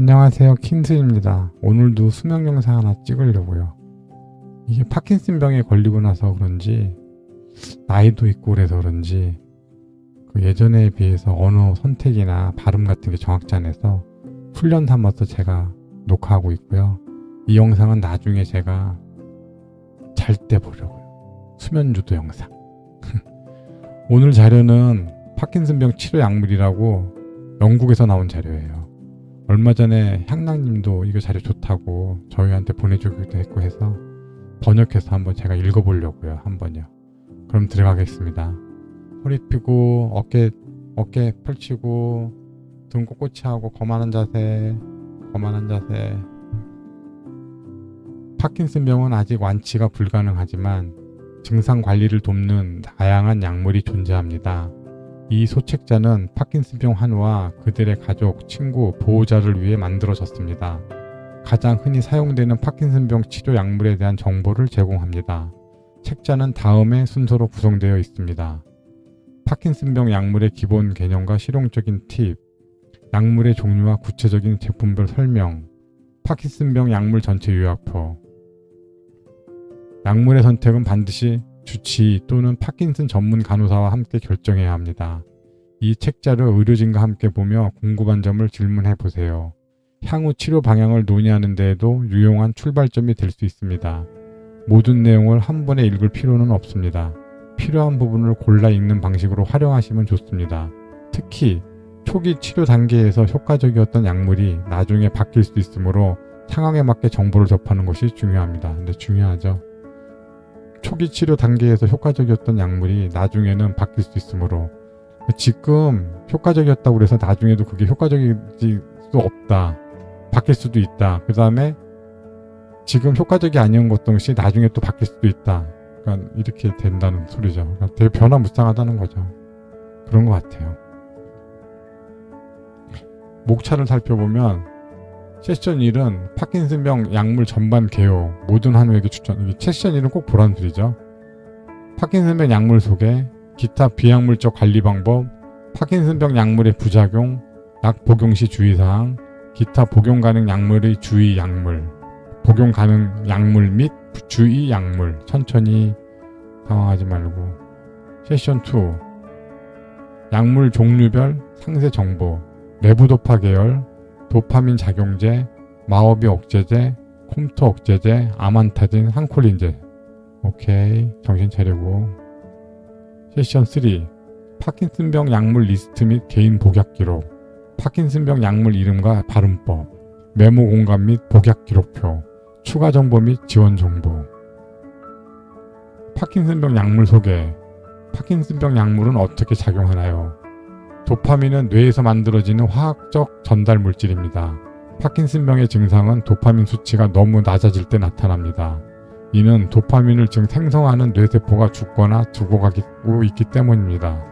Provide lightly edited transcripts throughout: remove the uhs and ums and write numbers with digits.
안녕하세요, 킨스입니다. 오늘도 수면 영상 하나 찍으려고요. 이게 파킨슨병에 걸리고 나서 그런지 나이도 있고 그래서 그런지 그 예전에 비해서 언어 선택이나 발음 같은 게 정확지 않아서 훈련 삼아서 제가 녹화하고 있고요. 이 영상은 나중에 제가 잘 때 보려고요. 수면 유도 영상. 오늘 자료는 파킨슨병 치료 약물이라고 영국에서 나온 자료예요. 얼마 전에 향락님도 이거 자료 좋다고 저희한테 보내주기도 했고 해서 번역해서 한번 제가 읽어보려고요. 한번요. 그럼 들어가겠습니다. 허리 펴고 어깨 펼치고 등 꼿꼿이 하고 거만한 자세. 파킨슨병은 아직 완치가 불가능하지만 증상 관리를 돕는 다양한 약물이 존재합니다. 이 소책자는 파킨슨병 환우와 그들의 가족, 친구, 보호자를 위해 만들어졌습니다. 가장 흔히 사용되는 파킨슨병 치료 약물에 대한 정보를 제공합니다. 책자는 다음의 순서로 구성되어 있습니다. 파킨슨병 약물의 기본 개념과 실용적인 팁, 약물의 종류와 구체적인 제품별 설명, 파킨슨병 약물 전체 요약표. 약물의 선택은 반드시 주치의 또는 파킨슨 전문 간호사와 함께 결정해야 합니다. 이 책자를 의료진과 함께 보며 궁금한 점을 질문해 보세요. 향후 치료 방향을 논의하는 데에도 유용한 출발점이 될 수 있습니다. 모든 내용을 한 번에 읽을 필요는 없습니다. 필요한 부분을 골라 읽는 방식으로 활용하시면 좋습니다. 특히 초기 치료 단계에서 효과적이었던 약물이 나중에 바뀔 수 있으므로 상황에 맞게 정보를 접하는 것이 중요합니다. 근데 중요하죠. 초기 치료 단계에서 효과적이었던 약물이 나중에는 바뀔 수 있으므로 지금 효과적이었다고 해서 나중에도 그게 효과적일 수 없다. 바뀔 수도 있다. 그 다음에 지금 효과적이 아니었던 것이 나중에 또 바뀔 수도 있다. 그러니까 이렇게 된다는 소리죠. 그러니까 되게 변화무쌍하다는 거죠. 그런 것 같아요. 목차를 살펴보면 세션 1은 파킨슨병 약물 전반 개요. 모든 환우에게 추천. 세션 1은 꼭 보라는 소리죠. 파킨슨병 약물 소개, 기타 비약물적 관리 방법, 파킨슨병 약물의 부작용, 약 복용 시 주의사항, 기타 복용 가능 약물의 주의 약물, 복용 가능 약물 및 주의 약물. 천천히 당황하지 말고. 세션 2, 약물 종류별 상세 정보, 레보도파 계열, 도파민 작용제, 마오비 억제제, 콤토 억제제, 아만타딘, 항콜린제. 오케이, 정신 차리고. 세션 3, 파킨슨병 약물 리스트 및 개인 복약 기록, 파킨슨병 약물 이름과 발음법, 메모 공간 및 복약 기록표, 추가 정보 및 지원 정보. 파킨슨병 약물 소개. 파킨슨병 약물은 어떻게 작용하나요? 도파민은 뇌에서 만들어지는 화학적 전달 물질입니다. 파킨슨병의 증상은 도파민 수치가 너무 낮아질 때 나타납니다. 이는 도파민을 생성하는 뇌세포가 죽거나 죽어가고 있기 때문입니다.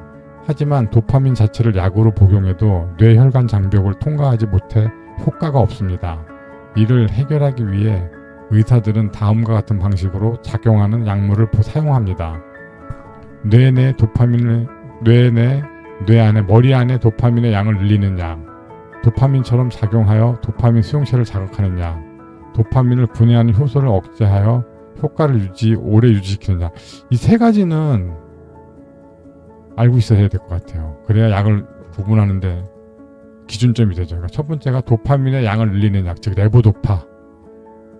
하지만 도파민 자체를 약으로 복용해도 뇌혈관 장벽을 통과하지 못해 효과가 없습니다. 이를 해결하기 위해 의사들은 다음과 같은 방식으로 작용하는 약물을 사용합니다. 뇌 안에 머리 안에 도파민의 양을 늘리는 약, 도파민처럼 작용하여 도파민 수용체를 자극하는 약, 도파민을 분해하는 효소를 억제하여 효과를 오래 유지시키는 약. 이 세 가지는 알고 있어야 될 것 같아요. 그래야 약을 구분하는데 기준점이 되죠. 그러니까 첫 번째가 도파민의 양을 늘리는 약, 즉 레보도파.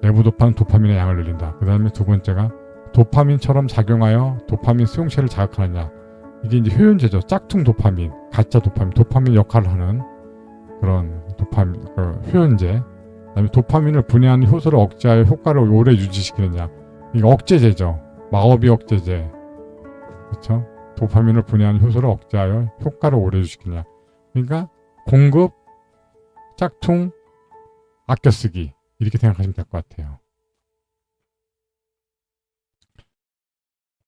레보도파는 도파민의 양을 늘린다. 그 다음에 두 번째가 도파민처럼 작용하여 도파민 수용체를 자극하는 약. 이게 이제 효연제죠. 짝퉁 도파민, 가짜 도파민 역할을 하는 그런 도파민, 효연제. 그다음에 도파민을 분해하는 효소를 억제하여 효과를 오래 유지시키는 약. 이게 억제제죠. 마오비 억제제. 그렇죠? 도파민을 분해하는 효소를 억제하여 효과를 오래 유지시키는 약. 그러니까 공급, 짝퉁, 아껴쓰기. 이렇게 생각하시면 될 것 같아요.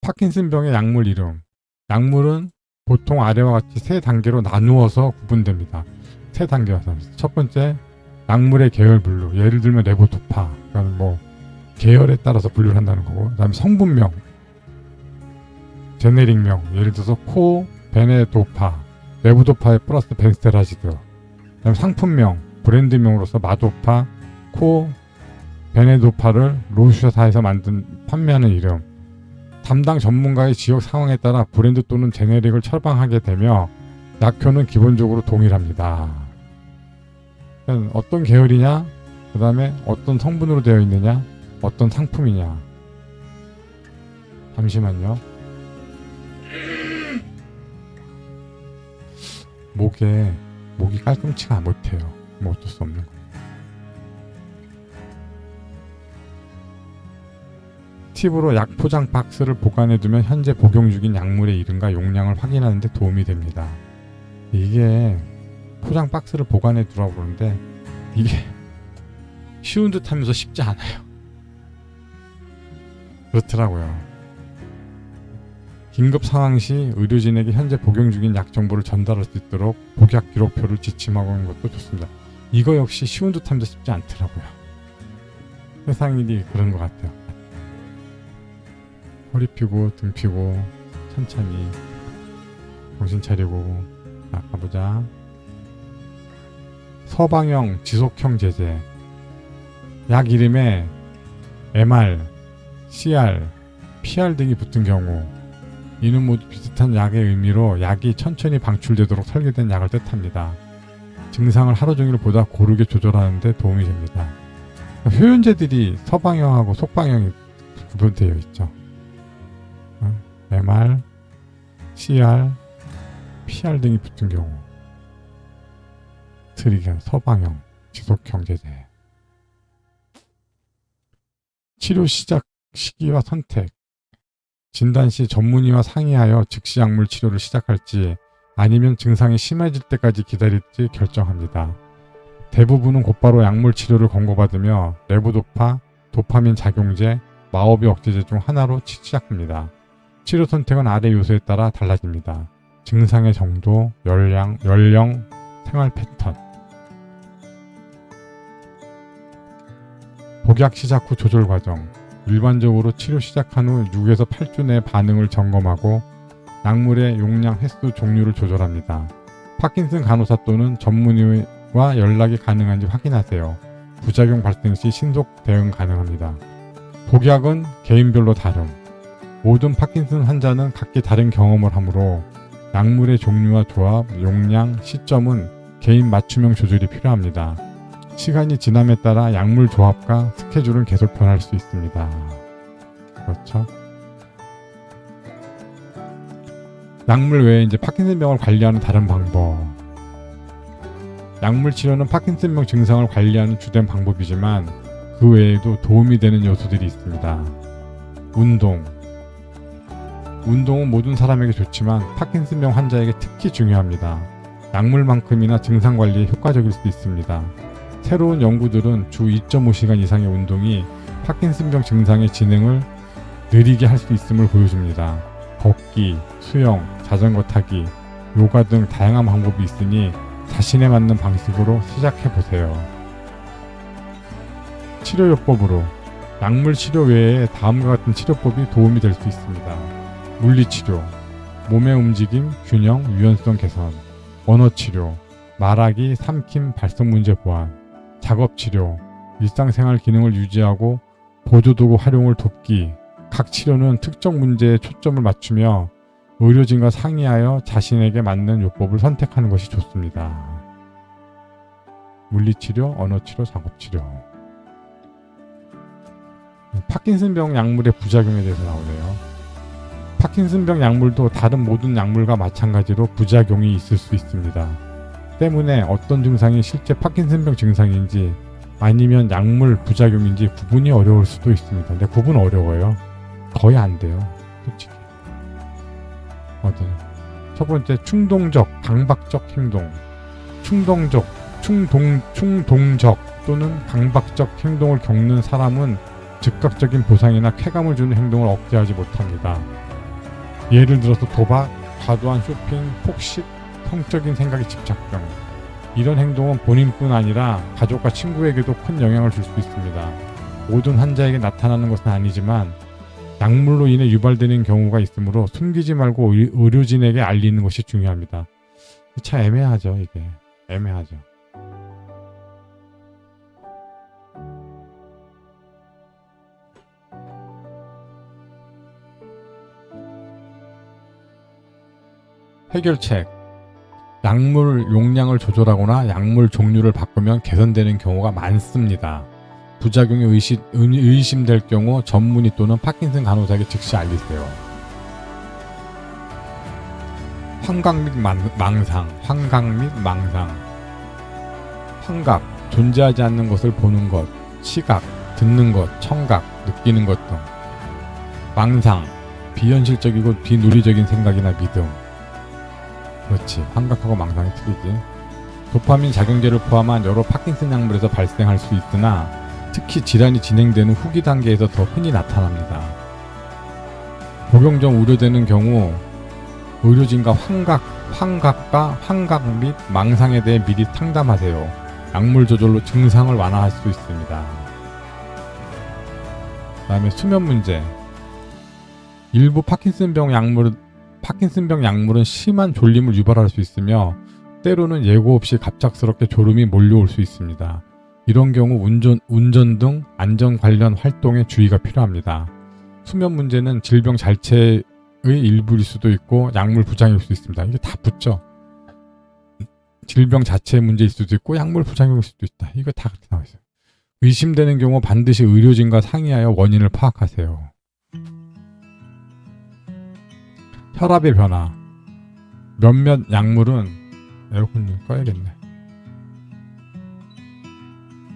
파킨슨병의 약물 이름. 약물은 보통 아래와 같이 세 단계로 나누어서 구분됩니다. 세 단계여서 첫 번째, 약물의 계열 분류. 예를 들면 레보도파. 그러니까 계열에 따라서 분류를 한다는 거고. 그다음에 성분명, 제네릭명. 예를 들어서 베네도파, 레보도파에 플러스 벤스테라지드. 그다음에 상품명, 브랜드명으로서 마도파, 베네도파를 로슈사에서 판매하는 이름. 담당 전문가의 지역 상황에 따라 브랜드 또는 제네릭을 처방하게 되며 약효는 기본적으로 동일합니다. 어떤 계열이냐, 그 다음에 어떤 성분으로 되어 있느냐, 어떤 상품이냐. 잠시만요. 목이 깔끔치가 못해요. 뭐 어쩔 수 없는 거. 팁으로 약 포장 박스를 보관해두면 현재 복용 중인 약물의 이름과 용량을 확인하는 데 도움이 됩니다. 이게 포장 박스를 보관해두라고 그러는데 이게 쉬운 듯 하면서 쉽지 않아요. 그렇더라고요. 긴급 상황 시 의료진에게 현재 복용 중인 약 정보를 전달할 수 있도록 복약 기록표를 지침하고 하는 것도 좋습니다. 이거 역시 쉬운 듯 하면서 쉽지 않더라고요. 세상 일이 그런 것 같아요. 허리 펴고 등 펴고 천천히 정신 차리고. 자, 가보자. 서방형 지속형 제제. 약 이름에 MR, CR, PR 등이 붙은 경우 이는 모두 비슷한 약의 의미로 약이 천천히 방출되도록 설계된 약을 뜻합니다. 증상을 하루 종일 보다 고르게 조절하는 데 도움이 됩니다. 효연제들이 서방형하고 속방형이 구분되어 있죠. MR, CR, PR 등이 붙은 경우 트리거 서방형 지속형 제제. 치료 시작 시기와 선택. 진단 시 전문의와 상의하여 즉시 약물 치료를 시작할지 아니면 증상이 심해질 때까지 기다릴지 결정합니다. 대부분은 곧바로 약물 치료를 권고받으며 레보도파, 도파민 작용제, 마오비 억제제 중 하나로 시작합니다. 치료 선택은 아래 요소에 따라 달라집니다. 증상의 정도, 연령, 생활 패턴. 복약 시작 후 조절 과정. 일반적으로 치료 시작한 후 6에서 8주 내 반응을 점검하고 약물의 용량, 횟수, 종류를 조절합니다. 파킨슨 간호사 또는 전문의와 연락이 가능한지 확인하세요. 부작용 발생 시 신속 대응 가능합니다. 복약은 개인별로 다름. 모든 파킨슨 환자는 각기 다른 경험을 하므로 약물의 종류와 조합, 용량, 시점은 개인 맞춤형 조절이 필요합니다. 시간이 지남에 따라 약물 조합과 스케줄은 계속 변할 수 있습니다. 그렇죠? 약물 외에 이제 파킨슨병을 관리하는 다른 방법. 약물 치료는 파킨슨병 증상을 관리하는 주된 방법이지만 그 외에도 도움이 되는 요소들이 있습니다. 운동은 모든 사람에게 좋지만 파킨슨병 환자에게 특히 중요합니다. 약물만큼이나 증상 관리에 효과적일 수 있습니다. 새로운 연구들은 주 2.5시간 이상의 운동이 파킨슨병 증상의 진행을 느리게 할 수 있음을 보여줍니다. 걷기, 수영, 자전거 타기, 요가 등 다양한 방법이 있으니 자신에 맞는 방식으로 시작해보세요. 치료요법으로 약물 치료 외에 다음과 같은 치료법이 도움이 될 수 있습니다. 물리치료, 몸의 움직임, 균형, 유연성 개선, 언어치료, 말하기, 삼킴, 발성 문제 보완, 작업치료, 일상생활 기능을 유지하고 보조도구 활용을 돕기. 각 치료는 특정 문제에 초점을 맞추며 의료진과 상의하여 자신에게 맞는 요법을 선택하는 것이 좋습니다. 물리치료, 언어치료, 작업치료. 파킨슨병 약물의 부작용에 대해서 나오네요. 파킨슨병 약물도 다른 모든 약물과 마찬가지로 부작용이 있을 수 있습니다. 때문에 어떤 증상이 실제 파킨슨병 증상인지 아니면 약물 부작용인지 구분이 어려울 수도 있습니다. 근데 구분 어려워요. 거의 안 돼요. 솔직히. 첫 번째, 충동적, 강박적 행동. 충동적 또는 강박적 행동을 겪는 사람은 즉각적인 보상이나 쾌감을 주는 행동을 억제하지 못합니다. 예를 들어서 도박, 과도한 쇼핑, 폭식, 성적인 생각의 집착병. 이런 행동은 본인뿐 아니라 가족과 친구에게도 큰 영향을 줄 수 있습니다. 모든 환자에게 나타나는 것은 아니지만 약물로 인해 유발되는 경우가 있으므로 숨기지 말고 의료진에게 알리는 것이 중요합니다. 참 애매하죠. 이게 애매하죠. 해결책. 약물 용량을 조절하거나 약물 종류를 바꾸면 개선되는 경우가 많습니다. 부작용이 의심될 경우 전문의 또는 파킨슨 간호사에게 즉시 알리세요. 환각 및 망상. 환각, 존재하지 않는 것을 보는 것, 시각, 듣는 것, 청각, 느끼는 것 등. 망상, 비현실적이고 비논리적인 생각이나 믿음. 그렇지, 환각하고 망상이 틀리지. 도파민 작용제를 포함한 여러 파킨슨 약물에서 발생할 수 있으나 특히 질환이 진행되는 후기 단계에서 더 흔히 나타납니다. 복용 전 우려되는 경우 의료진과 환각 및 망상에 대해 미리 상담하세요. 약물 조절로 증상을 완화할 수 있습니다. 그 다음에 수면 문제. 일부 파킨슨병 약물은 심한 졸림을 유발할 수 있으며 때로는 예고 없이 갑작스럽게 졸음이 몰려올 수 있습니다. 이런 경우 운전 등 안전 관련 활동에 주의가 필요합니다. 수면 문제는 질병 자체의 일부일 수도 있고 약물 부작용일 수도 있습니다. 이게 다 붙죠. 질병 자체의 문제일 수도 있고 약물 부작용일 수도 있다. 이거 다 그렇게 나와 있어요. 의심되는 경우 반드시 의료진과 상의하여 원인을 파악하세요. 혈압의 변화. 몇몇 약물은 에어컨 좀 꺼야겠네.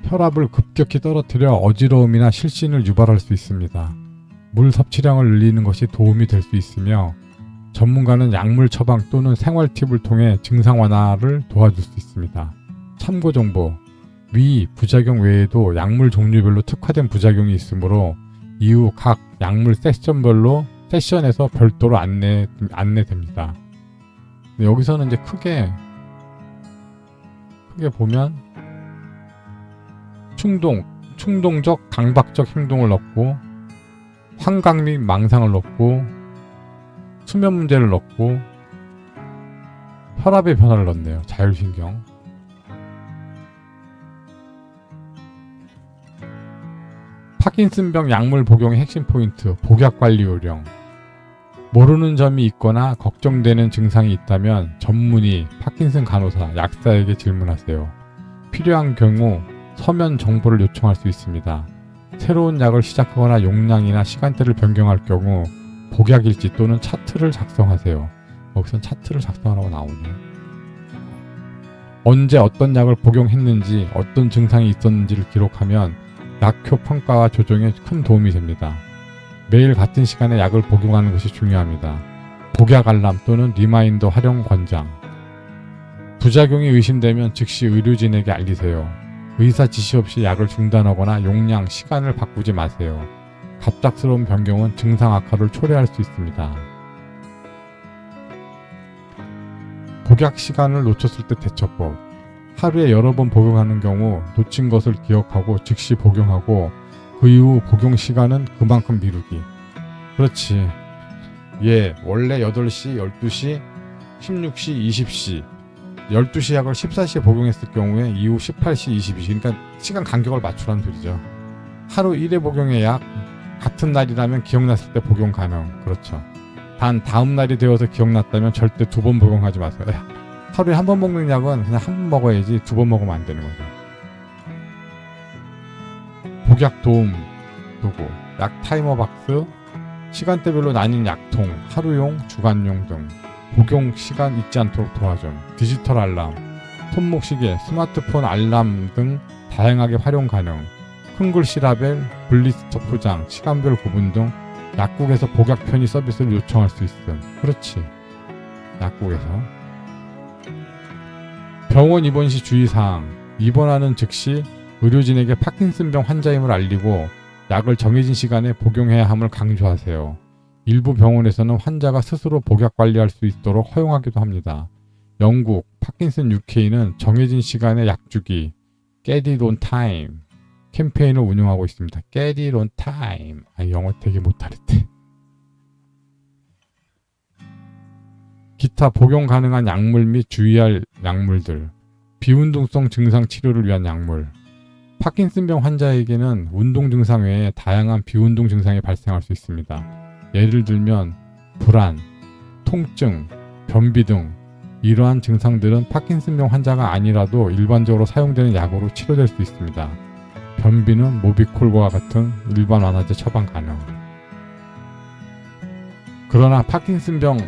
혈압을 급격히 떨어뜨려 어지러움이나 실신을 유발할 수 있습니다. 물 섭취량을 늘리는 것이 도움이 될 수 있으며 전문가는 약물 처방 또는 생활 팁을 통해 증상 완화를 도와줄 수 있습니다. 참고 정보. 위 부작용 외에도 약물 종류별로 특화된 부작용이 있으므로 이후 각 약물 세션에서 별도로 안내됩니다. 여기서는 이제 크게 보면 충동적 강박적 행동을 넣고 환각 및 망상을 넣고 수면 문제를 넣고 혈압의 변화를 넣네요. 자율신경. 파킨슨병 약물 복용의 핵심 포인트, 복약관리 요령. 모르는 점이 있거나 걱정되는 증상이 있다면 전문의, 파킨슨 간호사, 약사에게 질문하세요. 필요한 경우 서면 정보를 요청할 수 있습니다. 새로운 약을 시작하거나 용량이나 시간대를 변경할 경우 복약일지 또는 차트를 작성하세요. 여기선 차트를 작성하라고 나오네요. 언제 어떤 약을 복용했는지, 어떤 증상이 있었는지를 기록하면 약효 평가와 조정에 큰 도움이 됩니다. 매일 같은 시간에 약을 복용하는 것이 중요합니다. 복약 알람 또는 리마인더 활용 권장. 부작용이 의심되면 즉시 의료진에게 알리세요. 의사 지시 없이 약을 중단하거나 용량, 시간을 바꾸지 마세요. 갑작스러운 변경은 증상 악화를 초래할 수 있습니다. 복약 시간을 놓쳤을 때 대처법. 하루에 여러 번 복용하는 경우 놓친 것을 기억하고 즉시 복용하고 그 이후 복용 시간은 그만큼 미루기. 그렇지. 원래 8시, 12시, 16시, 20시 12시 약을 14시에 복용했을 경우에 이후 18시, 22시 그러니까 시간 간격을 맞추라는 소리죠. 하루 1회 복용의 약 같은 날이라면 기억났을 때 복용 가능. 그렇죠. 단 다음 날이 되어서 기억났다면 절대 2번 복용하지 마세요. 하루에 한 번 먹는 약은 그냥 한 번 먹어야지 2번 먹으면 안 되는 거죠. 복약 도움 도구, 약 타이머 박스, 시간대별로 나뉜 약통, 하루용, 주간용 등 복용 시간 잊지 않도록 도와줌. 디지털 알람, 손목 시계, 스마트폰 알람 등 다양하게 활용 가능. 큰 글씨 라벨, 블리스터 포장, 시간별 구분 등 약국에서 복약 편의 서비스를 요청할 수 있음. 그렇지. 약국에서. 병원 입원 시 주의사항. 입원하는 즉시 의료진에게 파킨슨병 환자임을 알리고 약을 정해진 시간에 복용해야 함을 강조하세요. 일부 병원에서는 환자가 스스로 복약 관리할 수 있도록 허용하기도 합니다. 영국 파킨슨 UK는 정해진 시간에 약 주기 Get it on time 캠페인을 운영하고 있습니다. Get it on time. 영어 되게 못하랬대. 기타 복용 가능한 약물 및 주의할 약물들. 비운동성 증상 치료를 위한 약물. 파킨슨병 환자에게는 운동 증상 외에 다양한 비운동 증상이 발생할 수 있습니다. 예를 들면 불안, 통증, 변비 등 이러한 증상들은 파킨슨병 환자가 아니라도 일반적으로 사용되는 약으로 치료될 수 있습니다. 변비는 모비콜과 같은 일반 완화제 처방 가능. 그러나 파킨슨병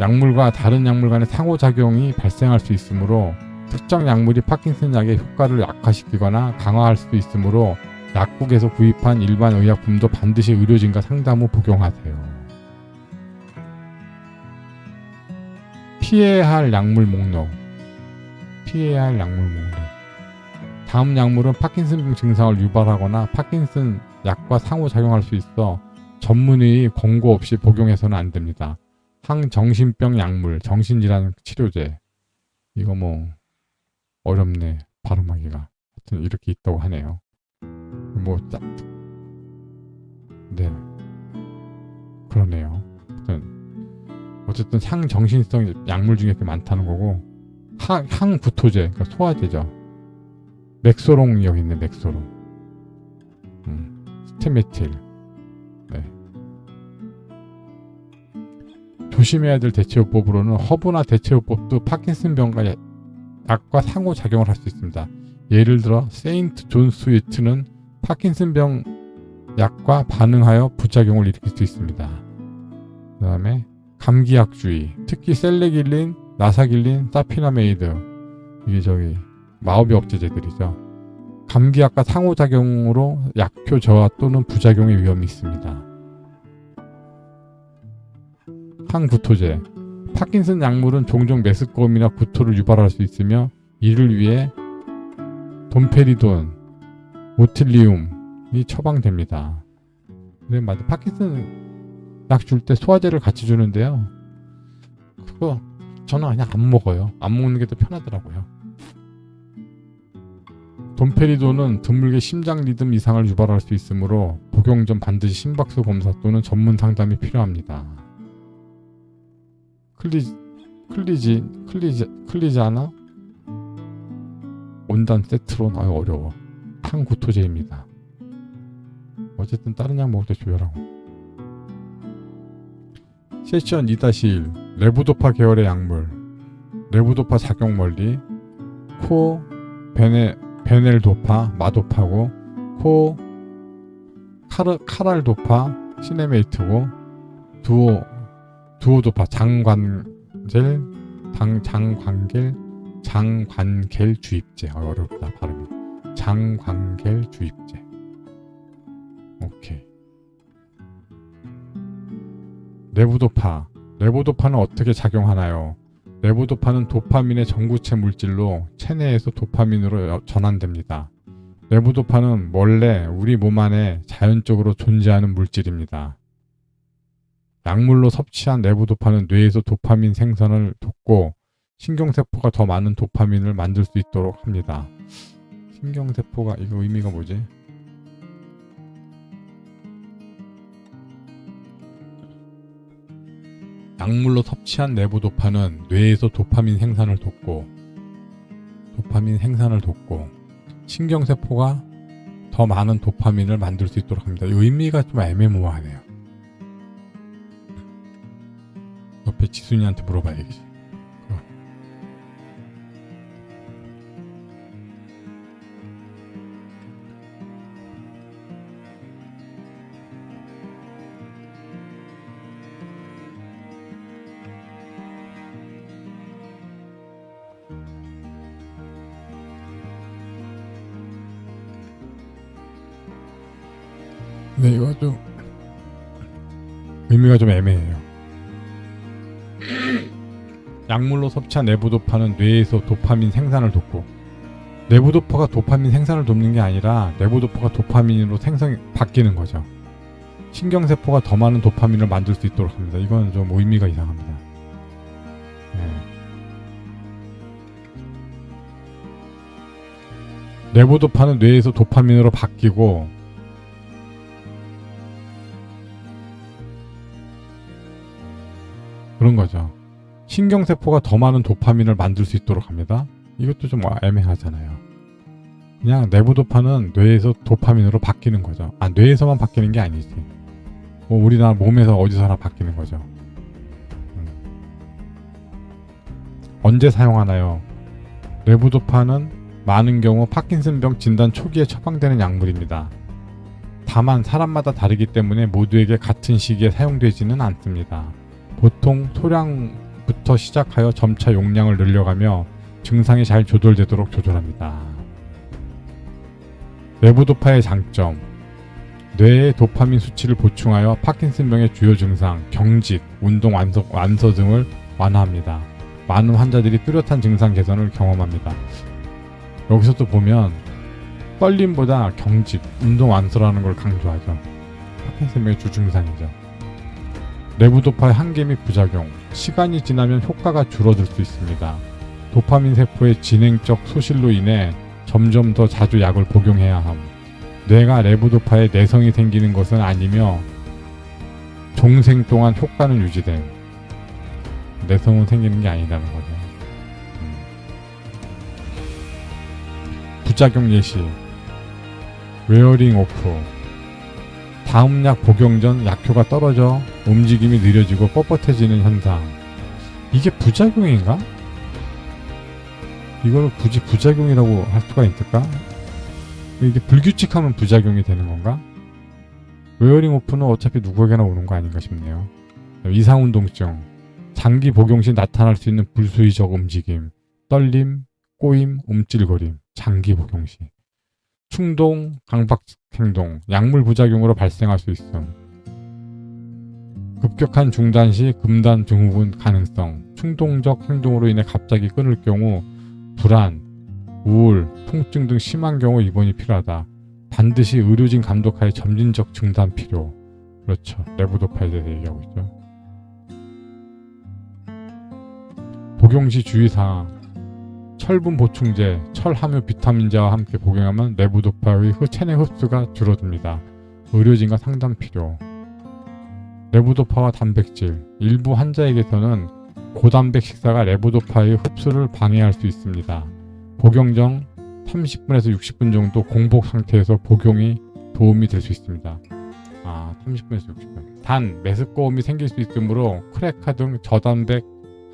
약물과 다른 약물 간의 상호작용이 발생할 수 있으므로 특정 약물이 파킨슨 약의 효과를 약화시키거나 강화할 수도 있으므로 약국에서 구입한 일반 의약품도 반드시 의료진과 상담 후 복용하세요. 피해야 할 약물 목록. 피해야 할 약물 목록. 다음 약물은 파킨슨병 증상을 유발하거나 파킨슨 약과 상호작용할 수 있어 전문의의 권고 없이 복용해서는 안 됩니다. 항정신병 약물, 정신질환 치료제. 이거 뭐 어렵네 발음하기가. 하여튼 이렇게 있다고 하네요. 네, 그러네요. 어쨌든 향정신성 약물 중에 꽤 많다는 거고, 항구토제, 그러니까 소화제죠. 맥소롱 여기 있네, 맥소롱. 스테메틸. 네. 조심해야 될 대체요법으로는 허브나 대체요법도 파킨슨병과 약과 상호작용을 할 수 있습니다. 예를 들어 세인트 존 스위트는 파킨슨병 약과 반응하여 부작용을 일으킬 수 있습니다. 그 다음에 감기약주의, 특히 셀레길린, 나사길린, 사피나메이드, 이게 마오비 억제제들이죠. 감기약과 상호작용으로 약효 저하 또는 부작용의 위험이 있습니다. 항구토제, 파킨슨 약물은 종종 메스꺼움이나 구토를 유발할 수 있으며 이를 위해 돈페리돈, 모틸리움이 처방됩니다. 네, 맞아. 파킨슨 약 줄 때 소화제를 같이 주는데요. 그거 저는 그냥 안 먹어요. 안 먹는 게 더 편하더라고요. 돈페리돈은 드물게 심장 리듬 이상을 유발할 수 있으므로 복용 전 반드시 심박수 검사 또는 전문 상담이 필요합니다. 클리자나 온단 세트론 어려워. 항구토제입니다. 어쨌든 다른 약 먹을 때 조절하고. 세션 2-1 레보도파 계열의 약물. 레보도파 작용 원리. 코 베넬도파 마도파고, 코 카랄도파 시네메이트고, 두오도파 장관겔 주입제. 어렵다 발음이. 장관겔 주입제. 오케이. 레보도파는 어떻게 작용하나요? 레보도파는 도파민의 전구체 물질로 체내에서 도파민으로 전환됩니다. 레보도파는 원래 우리 몸 안에 자연적으로 존재하는 물질입니다. 약물로 섭취한 레보도파는 뇌에서 도파민 생산을 돕고 신경세포가 더 많은 도파민을 만들 수 있도록 합니다. 신경세포가 이거 의미가 뭐지? 약물로 섭취한 레보도파는 뇌에서 도파민 생산을 돕고 신경세포가 더 많은 도파민을 만들 수 있도록 합니다. 이 의미가 좀 애매모호하네요. 옆에 지순이한테 물어봐야겠지. 네, 이거 좀 의미가 좀 애매해요. 약물로 섭취한 레보도파는 뇌에서 도파민 생산을 돕고, 레보도파가 도파민 생산을 돕는 게 아니라 레보도파가 도파민으로 바뀌는 거죠. 신경세포가 더 많은 도파민을 만들 수 있도록 합니다. 이건 좀 의미가 이상합니다. 네. 레보도파는 뇌에서 도파민으로 바뀌고 그런 거죠. 신경세포가 더 많은 도파민을 만들 수 있도록 합니다. 이것도 좀 애매하잖아요. 그냥 레보도파는 뇌에서 도파민으로 바뀌는 거죠. 뇌에서만 바뀌는 게 아니지. 우리나라 몸에서 어디서나 바뀌는 거죠. 언제 사용하나요? 레보도파는 많은 경우 파킨슨병 진단 초기에 처방되는 약물입니다. 다만 사람마다 다르기 때문에 모두에게 같은 시기에 사용되지는 않습니다. 보통 소량부터 시작하여 점차 용량을 늘려가며 증상이 잘 조절되도록 조절합니다. 레보도파의 장점: 뇌의 도파민 수치를 보충하여 파킨슨병의 주요 증상, 경직, 운동 완서 등을 완화합니다. 많은 환자들이 뚜렷한 증상 개선을 경험합니다. 여기서 또 보면 떨림보다 경직, 운동 완소라는 걸 강조하죠. 파킨슨병의 주증상이죠. 레보도파의 한계 및 부작용: 시간이 지나면 효과가 줄어들 수 있습니다. 도파민 세포의 진행적 소실로 인해 점점 더 자주 약을 복용해야 함. 뇌가 레보도파에 내성이 생기는 것은 아니며 종생 동안 효과는 유지됨. 내성은 생기는 게 아니라는 거죠. 부작용 예시: 웨어링 오프. 다음 약 복용 전 약효가 떨어져 움직임이 느려지고 뻣뻣해지는 현상. 이게 부작용인가? 이걸 굳이 부작용이라고 할 수가 있을까? 이게 불규칙하면 부작용이 되는 건가? 웨어링 오프는 어차피 누구에게나 오는 거 아닌가 싶네요. 이상운동증. 장기 복용 시 나타날 수 있는 불수의적 움직임, 떨림, 꼬임, 움찔거림. 장기 복용 시. 충동, 강박 행동, 약물 부작용으로 발생할 수 있음. 급격한 중단 시 금단 증후군 가능성. 충동적 행동으로 인해 갑자기 끊을 경우 불안, 우울, 통증 등 심한 경우 입원이 필요하다. 반드시 의료진 감독하에 점진적 중단 필요. 그렇죠. 레보도파에 대해서 얘기하고 있죠. 복용 시 주의사항: 철분 보충제, 철 함유 비타민제와 함께 복용하면 레보도파의 체내 흡수가 줄어듭니다. 의료진과 상담 필요. 레보도파와 단백질: 일부 환자에게서는 고단백 식사가 레보도파의 흡수를 방해할 수 있습니다. 복용 전 30분에서 60분 정도 공복 상태에서 복용이 도움이 될 수 있습니다. 30분에서 60분. 단, 메스꺼움이 생길 수 있으므로 크레카 등 저단백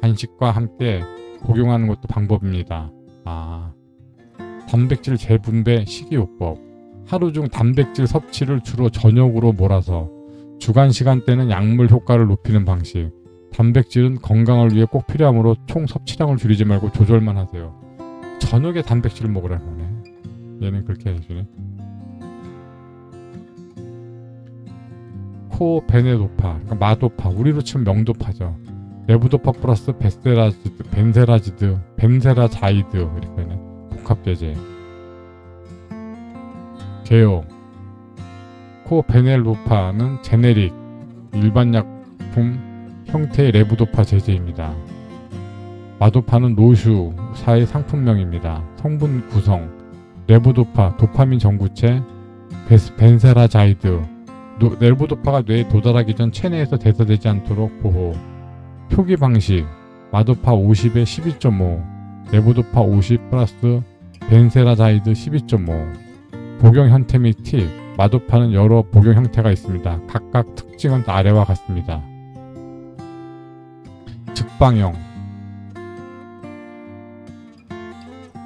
간식과 함께 복용하는 것도 방법입니다. 단백질 재분배 식이요법. 하루 중 단백질 섭취를 주로 저녁으로 몰아서 주간 시간대는 약물 효과를 높이는 방식. 단백질은 건강을 위해 꼭 필요하므로 총 섭취량을 줄이지 말고 조절만 하세요. 저녁에 단백질을 먹으라는 거네. 얘는 그렇게 해주네. 코베네도파, 그러니까 마도파, 우리로 치면 명도파죠. 레보도파 플러스 벤세라자이드 이렇게 하네. 복합제제. 개요. 코베넬도파는 제네릭, 일반 약품 형태의 레보도파 제제입니다. 마도파는 노슈사의 상품명입니다. 성분 구성: 레보도파, 도파민 전구체, 벤세라자이드. 레보도파가 뇌에 도달하기 전 체내에서 대사되지 않도록 보호. 표기 방식: 마도파 50에 12.5, 레보도파 50 플러스 벤세라자이드 12.5. 복용 형태 및 팁: 마도파는 여러 복용 형태가 있습니다. 각각 특징은 아래와 같습니다. 즉방형,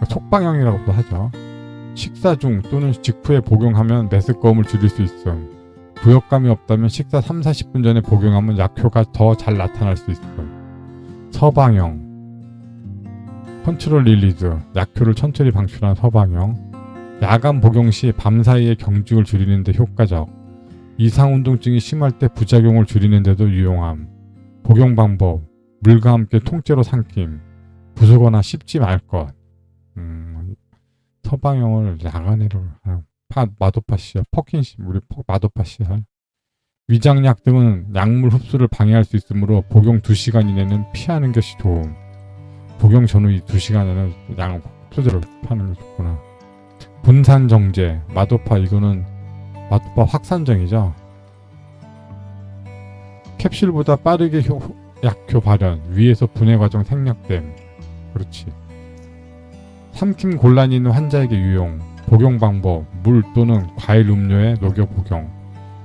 속방형이라고도 하죠. 식사 중 또는 직후에 복용하면 메스꺼움을 줄일 수 있음. 부역감이 없다면 식사 3-40분 전에 복용하면 약효가 더 잘 나타날 수 있음. 서방형, 컨트롤 릴리즈, 약효를 천천히 방출한 서방형. 야간 복용 시 밤사이에 경직을 줄이는 데 효과적. 이상운동증이 심할 때 부작용을 줄이는 데도 유용함. 복용 방법: 물과 함께 통째로 삼킴. 부수거나 씹지 말 것. 서방형을 야간에로 마도파씨알, 퍼킨씨, 우리 마도파씨알. 위장약 등은 약물 흡수를 방해할 수 있으므로 복용 2시간 이내는 피하는 것이 좋음. 복용 전후 2시간에는 약 흡수제를 피하는 게 좋구나. 분산정제, 마도파, 이거는 마도파 확산정이죠. 캡슐보다 빠르게 약효 발현, 위에서 분해 과정 생략됨. 그렇지. 삼킴 곤란이 있는 환자에게 유용. 복용 방법: 물 또는 과일 음료에 녹여 복용.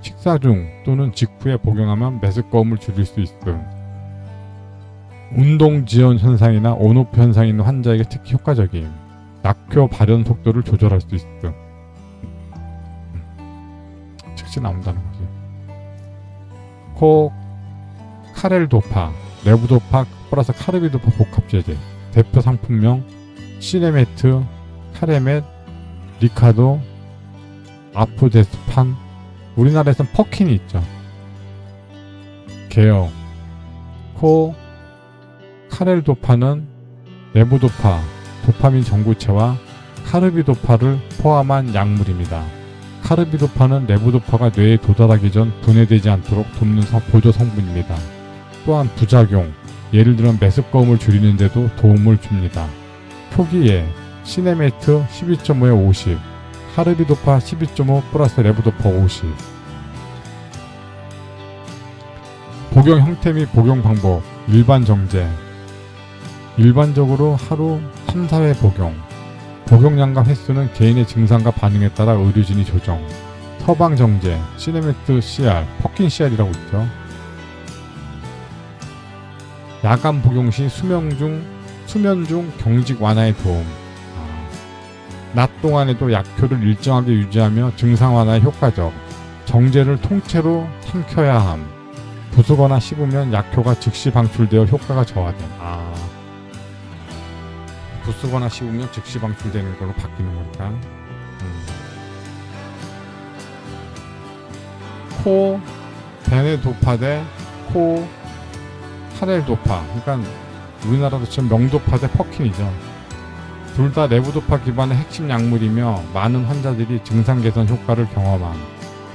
식사 중 또는 직후에 복용하면 메스꺼움을 줄일 수 있음. 운동 지연 현상이나 온오프 현상이 있는 환자에게 특히 효과적임. 약효 발현 속도를 조절할 수 있음. 즉시 나온다는 거지. 코 카렐도파, 레보도파 플러스 카르비도파 복합제제. 대표 상품명 시네메트, 카레멧, 리카도, 아프데스판. 우리나라에선 퍼킨이 있죠. 개요. 코 카렐도파는 레보도파, 도파민 전구체와 카르비도파를 포함한 약물입니다. 카르비도파는 레보도파가 뇌에 도달하기 전 분해되지 않도록 돕는 보조 성분입니다. 또한 부작용, 예를 들어 메스꺼움을 줄이는 데도 도움을 줍니다. 표기에 시네메트 12.5에 50, 카르비도파 12.5 플러스 레보도파 50. 복용 형태 및 복용 방법. 일반 정제. 일반적으로 하루 3, 4회 복용. 복용량과 횟수는 개인의 증상과 반응에 따라 의료진이 조정. 서방 정제, 시네메트 CR, 퍼킨 CR이라고 있죠. 야간 복용 시 수면 중 경직 완화에 도움. 낮 동안에도 약효를 일정하게 유지하며 증상 완화에 효과적. 정제를 통째로 삼켜야 함. 부수거나 씹으면 약효가 즉시 방출되어 효과가 저하됨. 부수거나 씹으면 즉시 방출되는 걸로 바뀌는 거니까. 코 베네도파 대 코 카렐도파. 그러니까 우리나라도 지금 명도파 대 퍼킨이죠. 둘 다 레보도파 기반의 핵심 약물이며 많은 환자들이 증상 개선 효과를 경험함.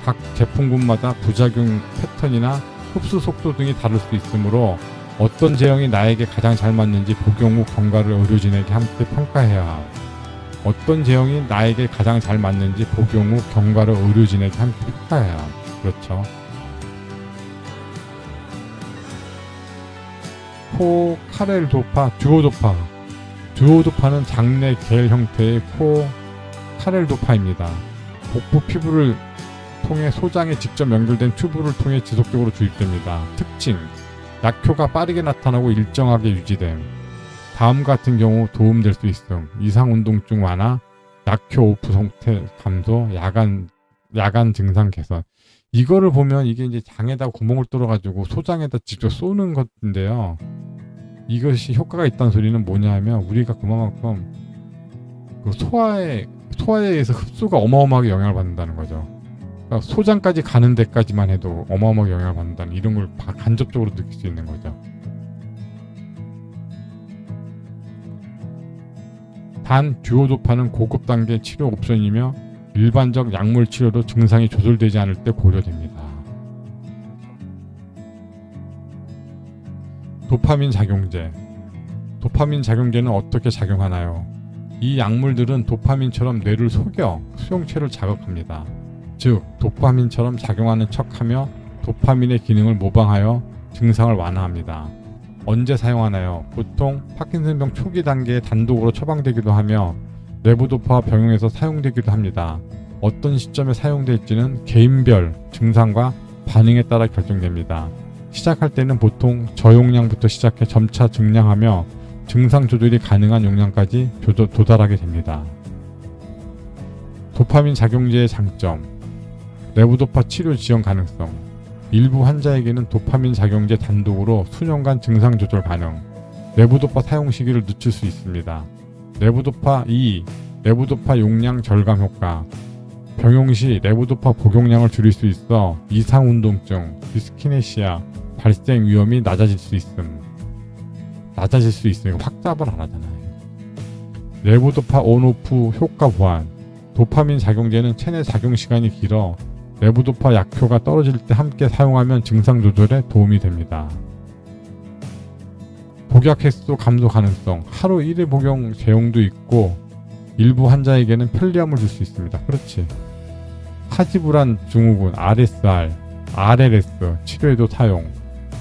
각 제품군마다 부작용 패턴이나 흡수 속도 등이 다를 수 있으므로 어떤 제형이 나에게 가장 잘 맞는지 복용 후 경과를 의료진에게 함께 평가해야 함. 어떤 제형이 나에게 가장 잘 맞는지 복용 후 경과를 의료진에게 함께 평가해야 함. 그렇죠. 코 카렐도파, 듀오도파. 듀오도파는 장내 겔 형태의 코 카렐도파입니다. 복부 피부를 통해 소장에 직접 연결된 튜브를 통해 지속적으로 주입됩니다. 특징: 약효가 빠르게 나타나고 일정하게 유지됨. 다음 같은 경우 도움될 수 있음. 이상 운동증 완화, 약효 오프 상태 감소, 야간 증상 개선. 이거를 보면 이게 이제 장에다 구멍을 뚫어가지고 소장에다 직접 쏘는 것인데요. 이것이 효과가 있다는 소리는 뭐냐 하면 우리가 그만큼 그 소화에 의해서 흡수가 어마어마하게 영향을 받는다는 거죠. 그러니까 소장까지 가는 데까지만 해도 어마어마하게 영향을 받는다는, 이런 걸 간접적으로 느낄 수 있는 거죠. 단 듀오도파는 고급 단계 치료 옵션이며 일반적 약물 치료도 증상이 조절되지 않을 때 고려됩니다. 도파민 작용제. 도파민 작용제는 어떻게 작용하나요? 이 약물들은 도파민처럼 뇌를 속여 수용체를 자극합니다. 즉 도파민처럼 작용하는 척하며 도파민의 기능을 모방하여 증상을 완화합니다. 언제 사용하나요? 보통 파킨슨병 초기 단계에 단독으로 처방되기도 하며 레보도파 병용에서 사용되기도 합니다. 어떤 시점에 사용될지는 개인별 증상과 반응에 따라 결정됩니다. 시작할 때는 보통 저용량부터 시작해 점차 증량하며 증상 조절이 가능한 용량까지 도달하게 됩니다. 도파민 작용제의 장점. 레보도파 치료 지연 가능성. 일부 환자에게는 도파민 작용제 단독으로 수년간 증상 조절 가능. 레보도파 사용 시기를 늦출 수 있습니다. 레보도파 2. 레보도파 용량 절감 효과. 병용 시 레보도파 복용량을 줄일 수 있어 이상 운동증, 디스키네시아 발생 위험이 낮아질 수 있음. 확답을 안 하잖아요. 레보도파 온오프 효과 보완. 도파민 작용제는 체내 작용 시간이 길어 레보도파 약효가 떨어질 때 함께 사용하면 증상 조절에 도움이 됩니다. 복약 횟수 감소 가능성. 하루 1회 복용 제형도 있고 일부 환자에게는 편리함을 줄 수 있습니다. 그렇지. 하지불안 증후군 RSR, RLS 치료에도 사용.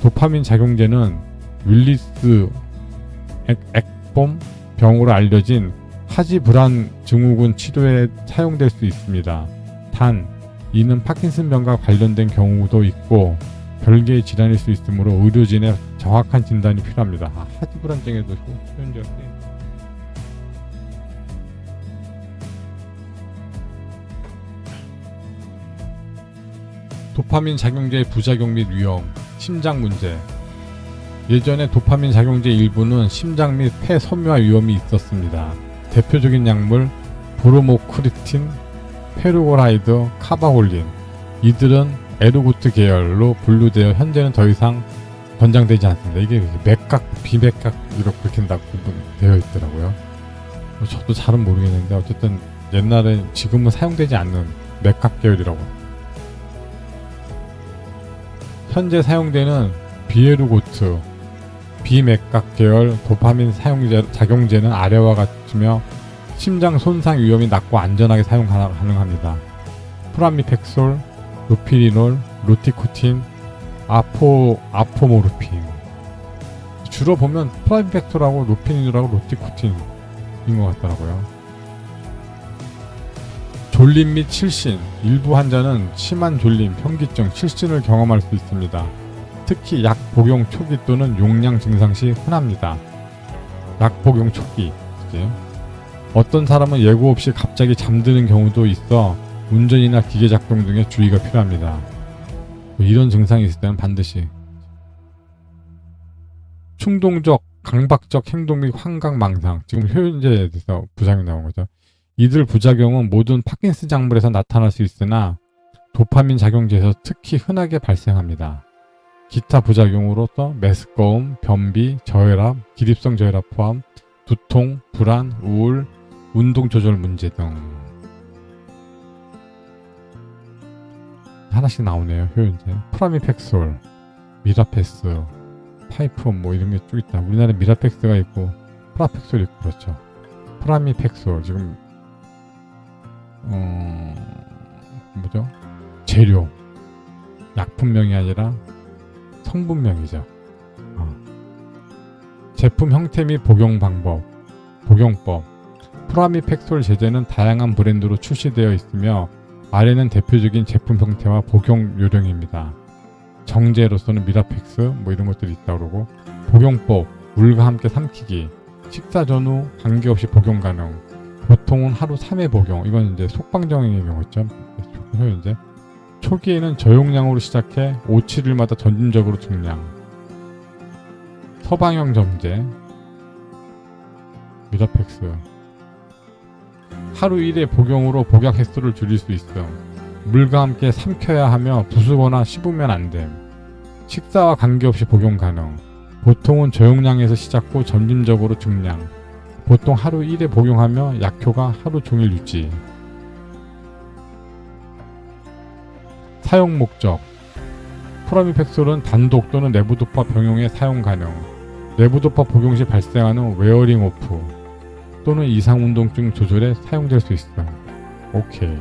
도파민 작용제는 윌리스 액범 병으로 알려진 하지불안 증후군 치료에 사용될 수 있습니다. 단 이는 파킨슨병과 관련된 경우도 있고 별개의 질환일 수 있으므로 의료진의 정확한 진단이 필요합니다. 하지 불안증에도 효연제가 쓰여있네. 도파민 작용제의 부작용 및 위험, 심장 문제. 예전에 도파민 작용제 일부는 심장 및 폐 섬유화 위험이 있었습니다. 대표적인 약물 브로모크리틴, 페루고라이드, 카바홀린. 이들은 에르고트 계열로 분류되어 현재는 더 이상 권장되지 않습니다. 이게 맥각, 비맥각 이렇게 구분되어 있더라고요. 저도 잘은 모르겠는데 어쨌든 옛날에 지금은 사용되지 않는 맥각 계열이라고. 현재 사용되는 비에르고트, 비맥각 계열 도파민 작용제는 아래와 같으며 심장 손상 위험이 낮고 안전하게 사용 가능합니다. 프라미팩솔, 로피리놀, 로티코틴, 아포모르핀. 주로 보면 프라미팩솔하고 로피리놀하고 로티코틴인 것 같더라고요. 졸림 및 실신. 일부 환자는 심한 졸림, 현기증, 실신을 경험할 수 있습니다. 특히 약 복용 초기 또는 용량 증상 시 흔합니다. 약 복용 초기. 어떤 사람은 예고 없이 갑자기 잠드는 경우도 있어 운전이나 기계 작동 등에 주의가 필요합니다. 이런 증상이 있을 때는 반드시. 충동적, 강박적 행동 및 환각, 망상. 지금 효연제에 대해서 부작용이 나온 거죠. 이들 부작용은 모든 파킨슨 작물에서 나타날 수 있으나 도파민 작용제에서 특히 흔하게 발생합니다. 기타 부작용으로서 메스꺼움, 변비, 저혈압, 기립성 저혈압 포함, 두통, 불안, 우울, 운동 조절 문제 등. 하나씩 나오네요. 효연제. 프라미팩솔, 미라페스, 파이프온 뭐 이런 게 쭉 있다. 우리나라에 미라펙스가 있고 프라팩솔 있고 그렇죠. 프라미팩솔 지금 뭐죠? 재료, 약품명이 아니라 성분명이죠. 제품 형태 및 복용법. 프라미팩솔 제제는 다양한 브랜드로 출시되어 있으며 아래는 대표적인 제품 형태와 복용 요령입니다. 정제로서는 미라펙스 뭐 이런 것들이 있다고 그러고, 복용법, 물과 함께 삼키기, 식사 전후 관계없이 복용 가능, 보통은 하루 3회 복용. 이건 이제 속방정의 경우죠. 이제 초기에는 저용량으로 시작해 5, 7일마다 점진적으로 증량. 서방형 정제, 미라펙스. 하루 1회 복용으로 복약 횟수를 줄일 수 있어. 물과 함께 삼켜야 하며 부수거나 씹으면 안 됨. 식사와 관계없이 복용 가능. 보통은 저용량에서 시작 후 점진적으로 증량. 보통 하루 1회 복용하며 약효가 하루 종일 유지. 사용 목적. 프라미팩솔은 단독 또는 내부도파 병용에 사용 가능. 내부도파 복용 시 발생하는 웨어링 오프 또는 이상운동증 조절에 사용될 수 있어. 오케이.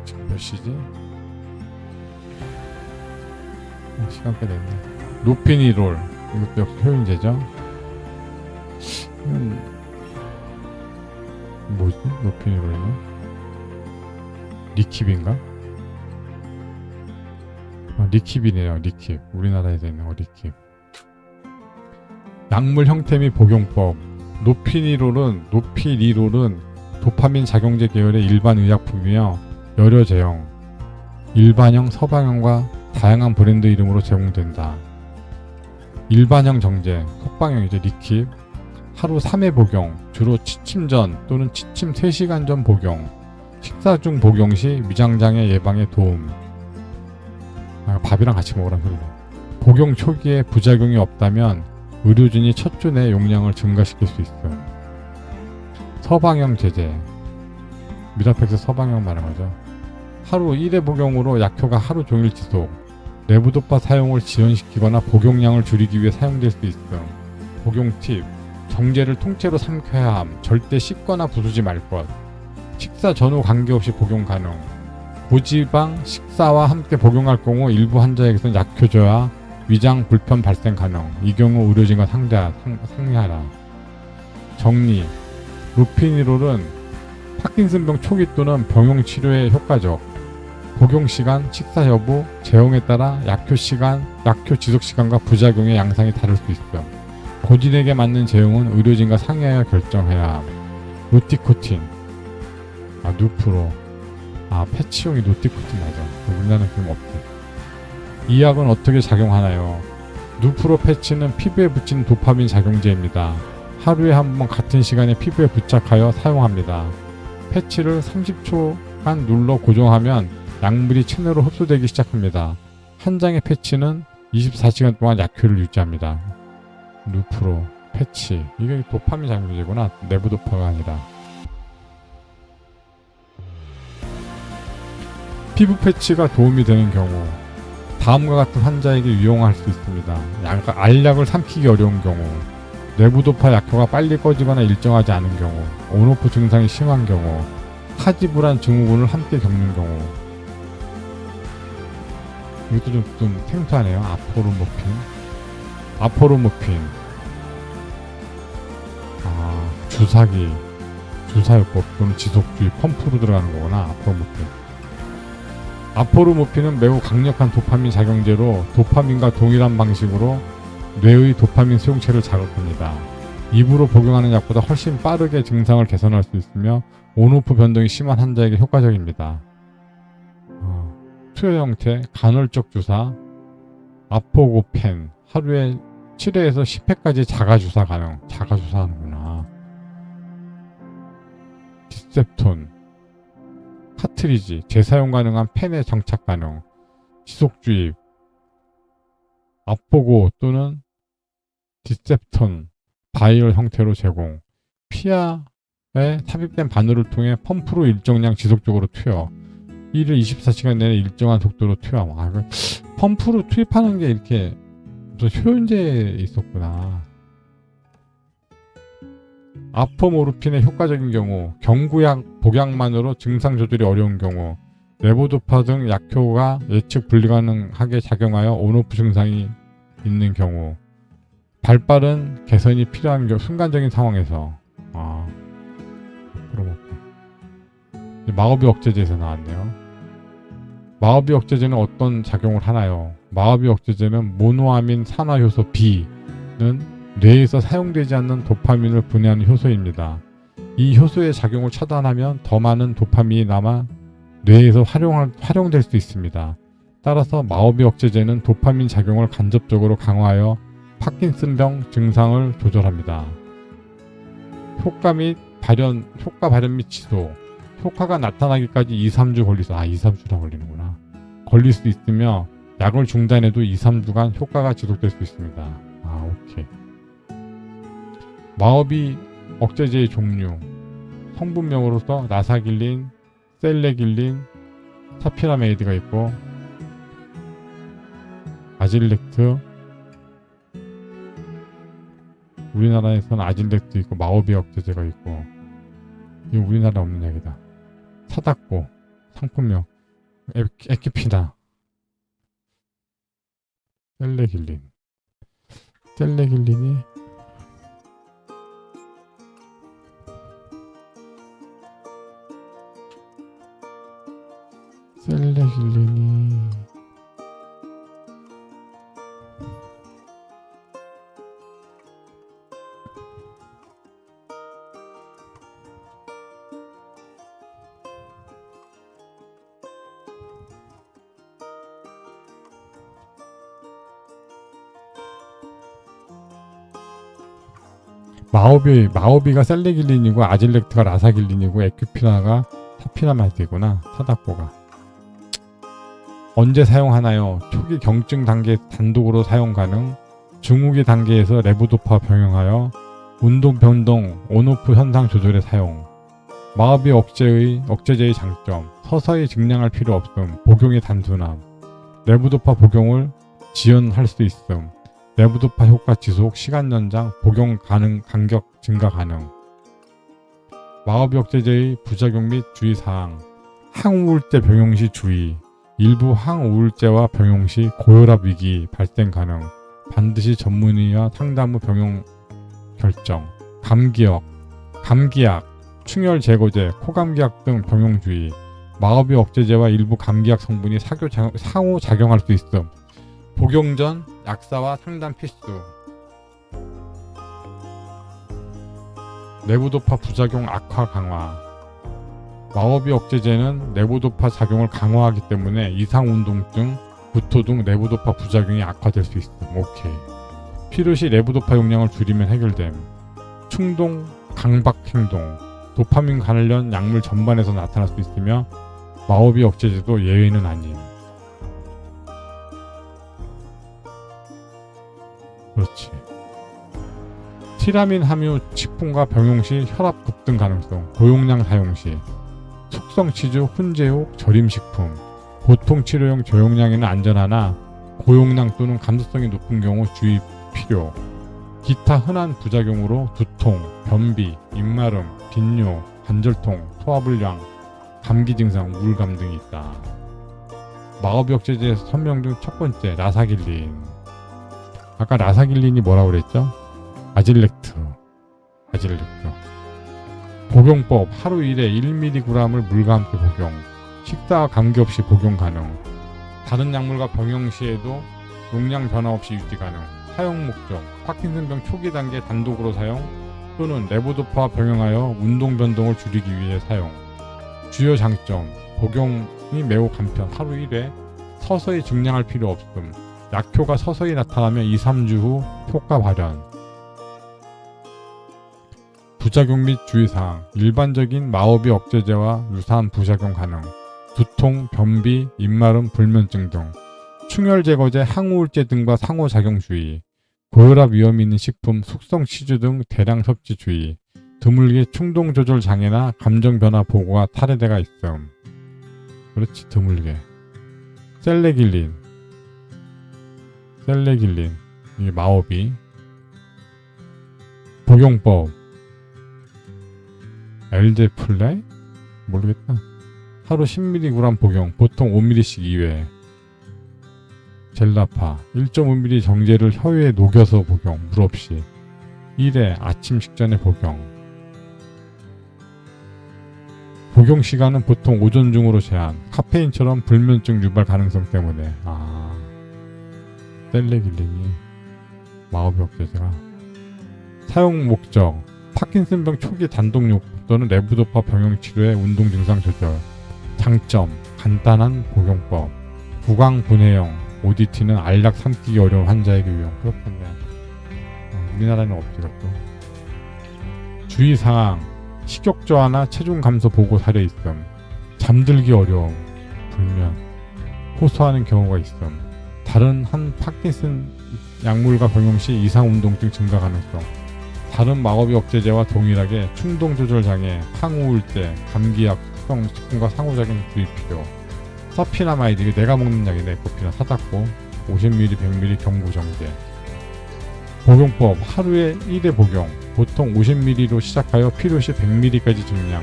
지금 몇 시지? 시간 꽤 됐네. 로피니롤. 이것도 역시 효인제죠. 뭐지? 로피니롤은? 리킵인가? 리킵이네요. 리킵. 우리나라에서 있는 거 리킵. 약물 형태 및 복용법. 노피리롤은 도파민 작용제 계열의 일반 의약품이며 여러 제형, 일반형, 서방형과 다양한 브랜드 이름으로 제공된다. 일반형 정제, 속방형이죠. 리킵. 하루 3회 복용, 주로 취침 전 또는 취침 3시간 전 복용. 식사 중 복용 시 위장장애 예방에 도움. 밥이랑 같이 먹으라는 소리네. 복용 초기에 부작용이 없다면 의료진이 첫 주 내 용량을 증가시킬 수 있어요. 서방형 제제, 미라펙스 서방형 말하는 거죠. 하루 1회 복용으로 약효가 하루 종일 지속. 내부도파 사용을 지연시키거나 복용량을 줄이기 위해 사용될 수 있어. 복용 팁. 정제를 통째로 삼켜야 함. 절대 씹거나 부수지 말 것. 식사 전후 관계없이 복용 가능. 고지방 식사와 함께 복용할 경우 일부 환자에게서는 약효저하, 위장 불편 발생 가능. 이 경우 의료진과 상의하라. 정리. 로피니롤은 파킨슨병 초기 또는 병용 치료에 효과적. 복용 시간, 식사 여부, 제형에 따라 약효 시간, 약효 지속 시간과 부작용의 양상이 다를 수 있음. 고진에게 맞는 제형은 의료진과 상의하여 결정해야 함. 노티코틴, 누프로, 패치용이 노티코틴 맞아. 우리나라는 그럼 없대. 이 약은 어떻게 작용하나요? 누프로 패치는 피부에 붙이는 도파민 작용제입니다. 하루에 한 번 같은 시간에 피부에 부착하여 사용합니다. 패치를 30초간 눌러 고정하면 약물이 체내로 흡수되기 시작합니다. 한 장의 패치는 24시간 동안 약효를 유지합니다. 누프로 패치, 이게 도파민 작용제구나. 내부 도파가 아니라. 피부 패치가 도움이 되는 경우, 다음과 같은 환자에게 유용할 수 있습니다. 알약을 삼키기 어려운 경우, 내부 도파 약효가 빨리 꺼지거나 일정하지 않은 경우, 온오프 증상이 심한 경우, 하지 불안 증후군을 함께 겪는 경우. 이것도 좀 생소하네요. 아포르모핀. 주사기, 주사요법 또는 지속주의 펌프로 들어가는 거구나. 아포르모핀은 매우 강력한 도파민 작용제로 도파민과 동일한 방식으로 뇌의 도파민 수용체를 자극합니다. 입으로 복용하는 약보다 훨씬 빠르게 증상을 개선할 수 있으며 온오프 변동이 심한 환자에게 효과적입니다. 투여 형태, 간헐적 주사, 아포고펜, 하루에 7회에서 10회까지 자가주사 가능. 자가주사하는구나. 디셉톤, 카트리지, 재사용 가능한 펜에 장착 가능. 지속주입, 아포고 또는 디셉톤, 바이럴 형태로 제공. 피하에 삽입된 바늘을 통해 펌프로 일정량 지속적으로 투여. 이를 24시간 내내 일정한 속도로 투여. 펌프로 투입하는 게 이렇게 무슨 효연제에 있었구나. 아포모르핀의 효과적인 경우, 경구약, 복약만으로 증상 조절이 어려운 경우, 레보도파 등 약효가 예측 불가능하게 작용하여 온오프 증상이 있는 경우, 발빠른 개선이 필요한 경우, 순간적인 상황에서. 마오비 억제제에서 나왔네요. 마오비 억제제는 어떤 작용을 하나요? 마오비 억제제는 모노아민 산화효소 B는 뇌에서 사용되지 않는 도파민을 분해하는 효소입니다. 이 효소의 작용을 차단하면 더 많은 도파민이 남아 뇌에서 활용될 수 있습니다. 따라서 마오비 억제제는 도파민 작용을 간접적으로 강화하여 파킨슨병 증상을 조절합니다. 효과 발현 및 지속. 효과가 나타나기까지 2-3주 걸릴 수 2-3주나 걸리는구나. 걸릴 수 있으며 약을 중단해도 2-3주간 효과가 지속될 수 있습니다. 오케이. 마오비 억제제의 종류. 성분명으로서 나사길린, 셀레길린, 사피라메이드가 있고 아질렉트, 우리나라에서는 아질렉트 있고 마오비 억제제가 있고, 이거 우리나라에 없는 약이다. 사닥고, 상품명 에키피나, 셀레길린이 셀레길린이 마오비가 셀레길린이고 아질렉트가 라사길린이고 에큐피나가 사피라마이드구나. 사닥고가 언제 사용하나요? 초기 경증 단계 단독으로 사용 가능. 중후기 단계에서 레보도파 병용하여 운동 변동 온오프 현상 조절에 사용. 마오비 억제제의 장점. 서서히 증량할 필요 없음. 복용이 단순함. 레보도파 복용을 지연할 수 있음. 레보도파 효과 지속, 시간 연장, 복용 가능, 간격 증가 가능. 마오비 억제제의 부작용 및 주의사항. 항우울제 병용 시 주의. 일부 항우울제와 병용 시 고혈압 위기 발생 가능. 반드시 전문의와 상담 후 병용 결정. 감기약. 충혈 제거제, 코감기약 등 병용주의, 마법의 억제제와 일부 감기약 성분이 상호작용할 수 있음. 복용 전 약사와 상담 필수. 내부도파 부작용 악화 강화. 마법의 억제제는 내부도파 작용을 강화하기 때문에 이상운동증, 구토 등 내부도파 부작용이 악화될 수 있음. 오케이. 필요시 내부도파 용량을 줄이면 해결됨. 충동, 강박행동, 도파민 관련 약물 전반에서 나타날 수 있으며 마법의 억제제도 예외는 아님. 그렇지. 티라민 함유 식품과 병용 시 혈압 급등 가능성, 고용량 사용 시, 숙성 치즈, 훈제육, 절임식품, 보통 치료용 저용량에는 안전하나 고용량 또는 감수성이 높은 경우 주의 필요. 기타 흔한 부작용으로 두통, 변비, 입마름, 빈뇨, 관절통, 소화불량, 감기 증상, 우울감 등이 있다. 마법의 억제제에서 설명 중 첫 번째, 라사길린. 아까 라사길린이 뭐라고 그랬죠? 아질렉트. 복용법, 하루 1회 1mg을 물과 함께 복용. 식사와 관계없이 복용 가능. 다른 약물과 병용 시에도 용량 변화 없이 유지 가능. 사용 목적, 파킨슨병 초기 단계 단독으로 사용 또는 레보도파와 병용하여 운동 변동을 줄이기 위해 사용. 주요 장점, 복용이 매우 간편, 하루 1회, 서서히 증량할 필요 없음. 약효가 서서히 나타나며 2-3주 후 효과 발현. 부작용 및 주의사항, 일반적인 마법의 억제제와 유사한 부작용 가능. 두통, 변비, 입마름, 불면증 등. 충혈 제거제, 항우울제 등과 상호작용 주의. 고혈압 위험이 있는 식품, 숙성 치즈 등 대량 섭취 주의. 드물게 충동 조절 장애나 감정 변화 보고가 탈해대가 있음. 그렇지, 드물게. 셀레길린, 이게 마법이. 복용법, 엘데플레이? 모르겠다. 하루 10mg 복용, 보통 5ml씩 2회. 젤라파, 1.5ml 정제를 혀에 녹여서 복용, 물 없이. 1회, 아침 식전에 복용. 복용 시간은 보통 오전 중으로 제한. 카페인처럼 불면증 유발 가능성 때문에. 셀레길린이 마법의 억제제가. 사용 목적, 파킨슨병 초기 단독요법 또는 레보도파 병용 치료의 운동 증상 조절. 장점, 간단한 복용법. 구강 분해형, ODT는 알약 삼키기 어려운 환자에게 유용. 그렇겠네. 우리나라에는 없지 그것도. 주의사항, 식욕 저하나 체중 감소 보고 사례 있음. 잠들기 어려움, 불면, 호소하는 경우가 있음. 다른 한 파킨슨 약물과 병용 시 이상운동증 증가 가능성. 다른 마법의 억제제와 동일하게 충동 조절 장애, 항우울제, 감기약, 숙성 식품과 상호작용 주의 필요. 서피나마이드, 이게 내가 먹는 약인데 에코피나 사닥고 50ml, 100ml 경구 정제. 복용법, 하루에 1회 복용, 보통 50ml로 시작하여 필요시 100ml까지 증량.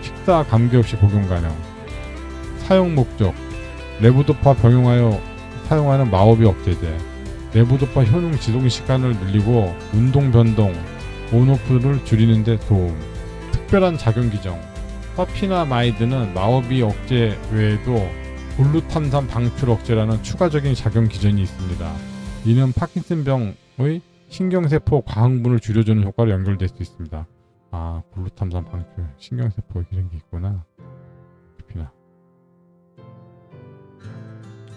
식사와 관계없이 복용 가능. 사용 목적, 레보도파 병용하여 사용하는 마법의 억제제. 레보도파 효능 지속 시간을 늘리고 운동 변동, 온오프를 줄이는 데 도움. 특별한 작용 기정, 서피나마이드는 마법의 억제 외에도 글루탐산 방출 억제라는 추가적인 작용 기전이 있습니다. 이는 파킨슨병의 신경세포 과흥분을 줄여주는 효과로 연결될 수 있습니다. 글루탐산 방출, 신경세포 이런 게 있구나.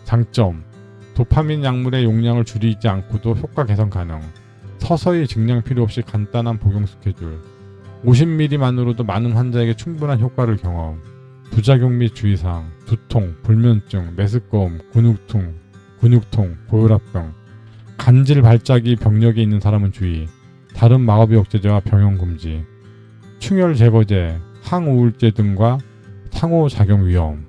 장점, 도파민 약물의 용량을 줄이지 않고도 효과 개선 가능. 서서히 증량 필요 없이 간단한 복용 스케줄. 50ml만으로도 많은 환자에게 충분한 효과를 경험. 부작용 및 주의사항, 두통, 불면증, 메스꺼움, 근육통, 고혈압 등. 간질 발작이 병력에 있는 사람은 주의. 다른 마법의 억제제와 병용 금지. 충혈 제거제, 항우울제 등과 상호작용 위험.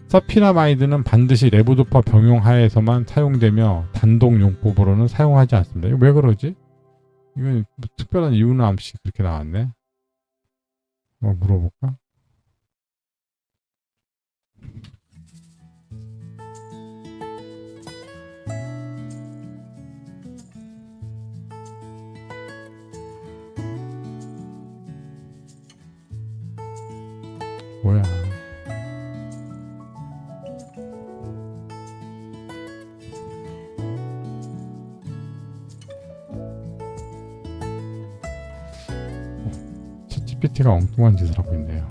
서피나마이드는 반드시 레보도파 병용 하에서만 사용되며 단독 용법으로는 사용하지 않습니다. 이거 왜 그러지? 이건 뭐 특별한 이유는 없이 그렇게 나왔네. 물어볼까? 뭐야. 챗GPT가 엉뚱한 짓을 하고 있네요.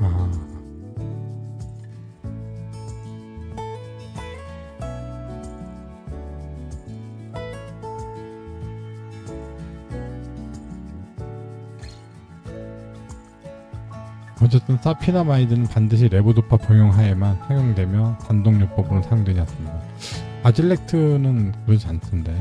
아, 어쨌든 사피라마이드는 반드시 레보도파 병용하에만 사용되며 단독요법으로 사용되지 않습니다. 아질렉트는 그러지 않던데.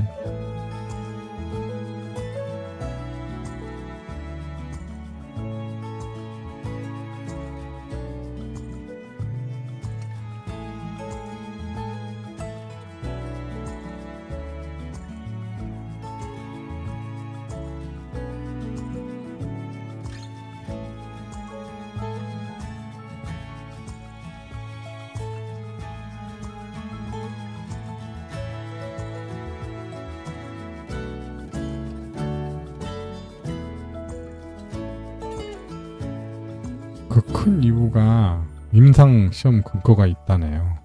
그 큰 이유가 임상시험 근거가 있다네요.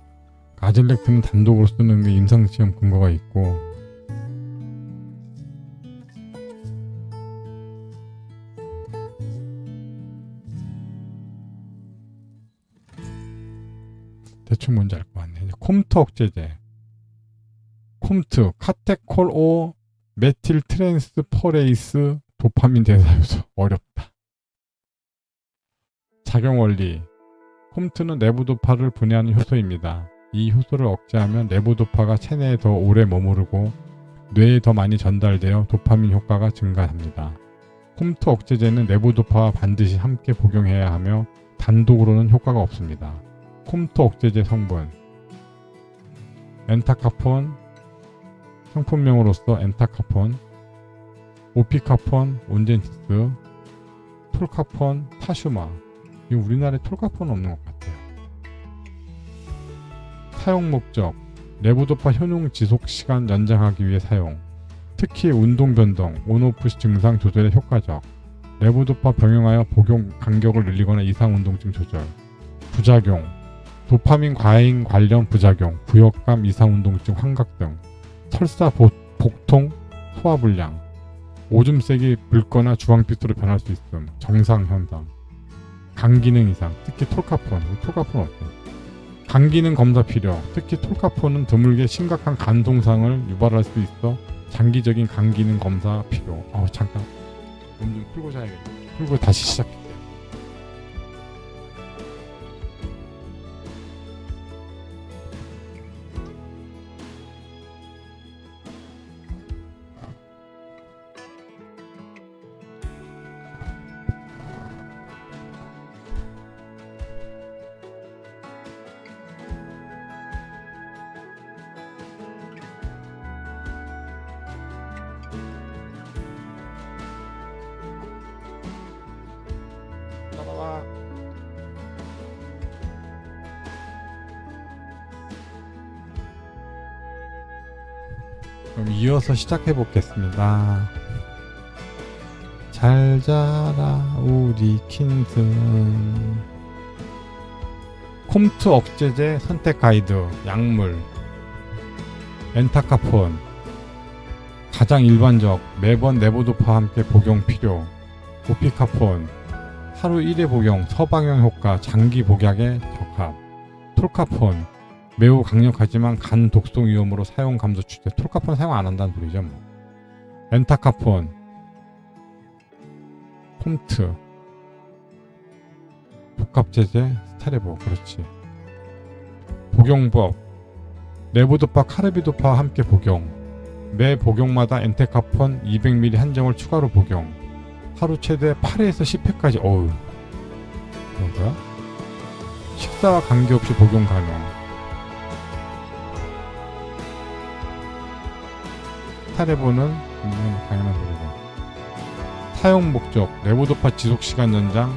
아질렉트는 단독으로 쓰는 게 임상시험 근거가 있고, 대충 뭔지 알 것 같네. 이제 콤트 억제제, 콤트, 카테콜5 메틸 트랜스퍼레이스 도파민 대사효소. 어렵다. 작용 원리. 콤트는 레보도파를 분해하는 효소입니다. 이 효소를 억제하면 레보도파가 체내에 더 오래 머무르고 뇌에 더 많이 전달되어 도파민 효과가 증가합니다. 콤트 억제제는 레보도파와 반드시 함께 복용해야 하며 단독으로는 효과가 없습니다. 콤트 억제제 성분: 엔타카폰, 상품명으로서 엔타카폰, 오피카폰, 온젠티스, 톨카폰, 타슈마. 이거 우리나라에 톨카폰은 없는 것 같아요. 사용 목적: 레보도파 효능 지속 시간 연장하기 위해 사용. 특히 운동 변동, 온오프 증상 조절에 효과적. 레보도파 병용하여 복용 간격을 늘리거나 이상 운동증 조절. 부작용: 도파민 과잉 관련 부작용, 부역감, 이상 운동증, 환각 등. 설사, 복통, 소화불량. 오줌색이 붉거나 주황빛으로 변할 수 있음. 정상 현상. 간 기능 이상, 특히 톨카폰 없네. 간 기능 검사 필요. 특히 톨카폰은 드물게 심각한 간 손상을 유발할 수 있어 장기적인 간 기능 검사 필요. 잠깐 몸 좀 풀고 자야겠네. 풀고 다시 시작할게요. 따라와. 그럼 이어서 시작해 보겠습니다. 잘 자라 우리 킨슨. 콤트 억제제 선택 가이드, 약물, 엔타카폰, 가장 일반적, 매번 레보도파와 함께 복용 필요, 오피카폰, 하루 1회 복용, 서방용 효과, 장기 복약에 적합, 톨카폰, 매우 강력하지만 간 독성 위험으로 사용 감소 추세. 톨카폰 사용 안 한다는 소리죠 뭐. 엔타카폰, 콤트, 복합제제, 스타레보. 그렇지. 복용법, 레보도파, 카르비도파와 함께 복용, 매 복용마다 엔테카폰 200ml 한정을 추가로 복용, 하루 최대 8회에서 10회까지. 어우, 그런 거야? 식사와 관계없이 복용 가능. 스타레보는 당연한 소리고. 사용 목적, 레보도파 지속시간 연장,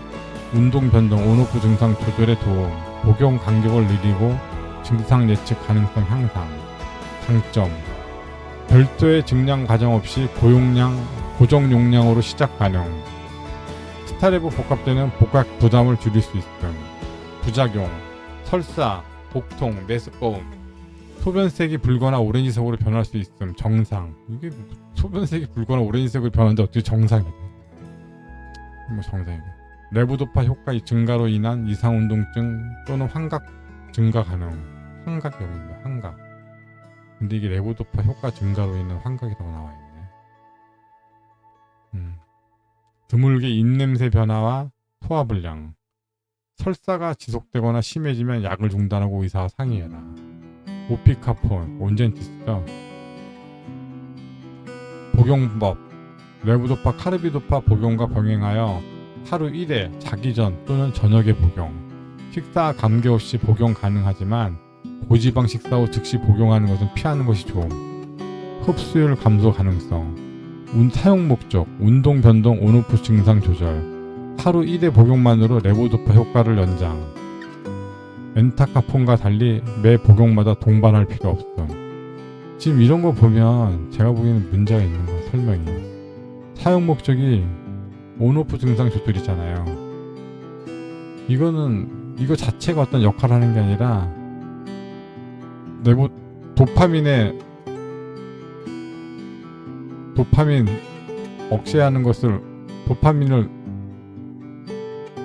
운동 변동, 온오프 증상 조절에 도움, 복용 간격을 늘리고 증상 예측 가능성 향상. 장점, 별도의 증량 과정 없이 고정 용량으로 시작 가능. 스타레보 복합제는 복각 부담을 줄일 수 있음. 부작용, 설사, 복통, 메스꺼움, 소변색이 붉거나 오렌지색으로 변할 수 있음. 정상, 이게 소변색이 붉거나 오렌지색으로 변하는데 어떻게 정상이야? 뭐 정상이야. 레보도파 효과 증가로 인한 이상 운동증 또는 환각 증가 가능. 환각이 여기 있네. 환각. 근데 이게 레보도파 효과 증가로 인한 환각이라고 나와 있네. 드물게 입냄새 변화와 소화불량. 설사가 지속되거나 심해지면 약을 중단하고 의사와 상의해라. 오피카폰, 온젠티스죠. 복용법, 레보도파, 카르비도파 복용과 병행하여 하루 1회 자기 전 또는 저녁에 복용. 식사와 관계없이 복용 가능하지만 고지방 식사 후 즉시 복용하는 것은 피하는 것이 좋음. 흡수율 감소 가능성. 사용 목적, 운동 변동, 온오프 증상 조절. 하루 1회 복용만으로 레보도파 효과를 연장. 엔타카폰과 달리 매 복용마다 동반할 필요 없음. 지금 이런 거 보면 제가 보기에는 문제가 있는 거야, 설명이. 사용 목적이 온오프 증상 조절이잖아요. 이거 자체가 어떤 역할을 하는 게 아니라 도파민 억제하는 것을, 도파민을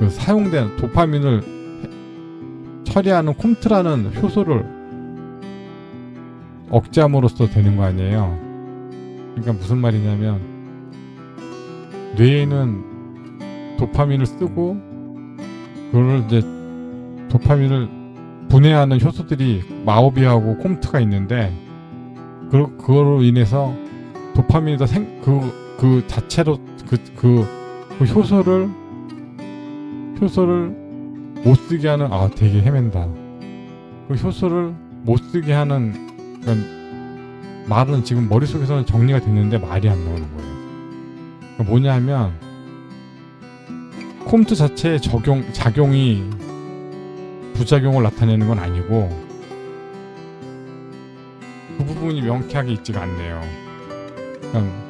사용된 도파민을 처리하는 콤트라는 효소를 억제함으로써 되는 거 아니에요. 그러니까 무슨 말이냐면 뇌에는 도파민을 쓰고 그걸 이제 도파민을 분해하는 효소들이 마오비하고 콤트가 있는데 그거로 인해서 도파민이 더 그 자체로 그 효소를 못 쓰게 하는, 되게 헤맨다. 그 효소를 못 쓰게 하는, 그러니까 말은 지금 머릿속에서는 정리가 됐는데 말이 안 나오는 거예요. 그러니까 뭐냐 하면 콤트 자체의 작용이 부작용을 나타내는 건 아니고 그 부분이 명쾌하게 있지가 않네요. 그러니까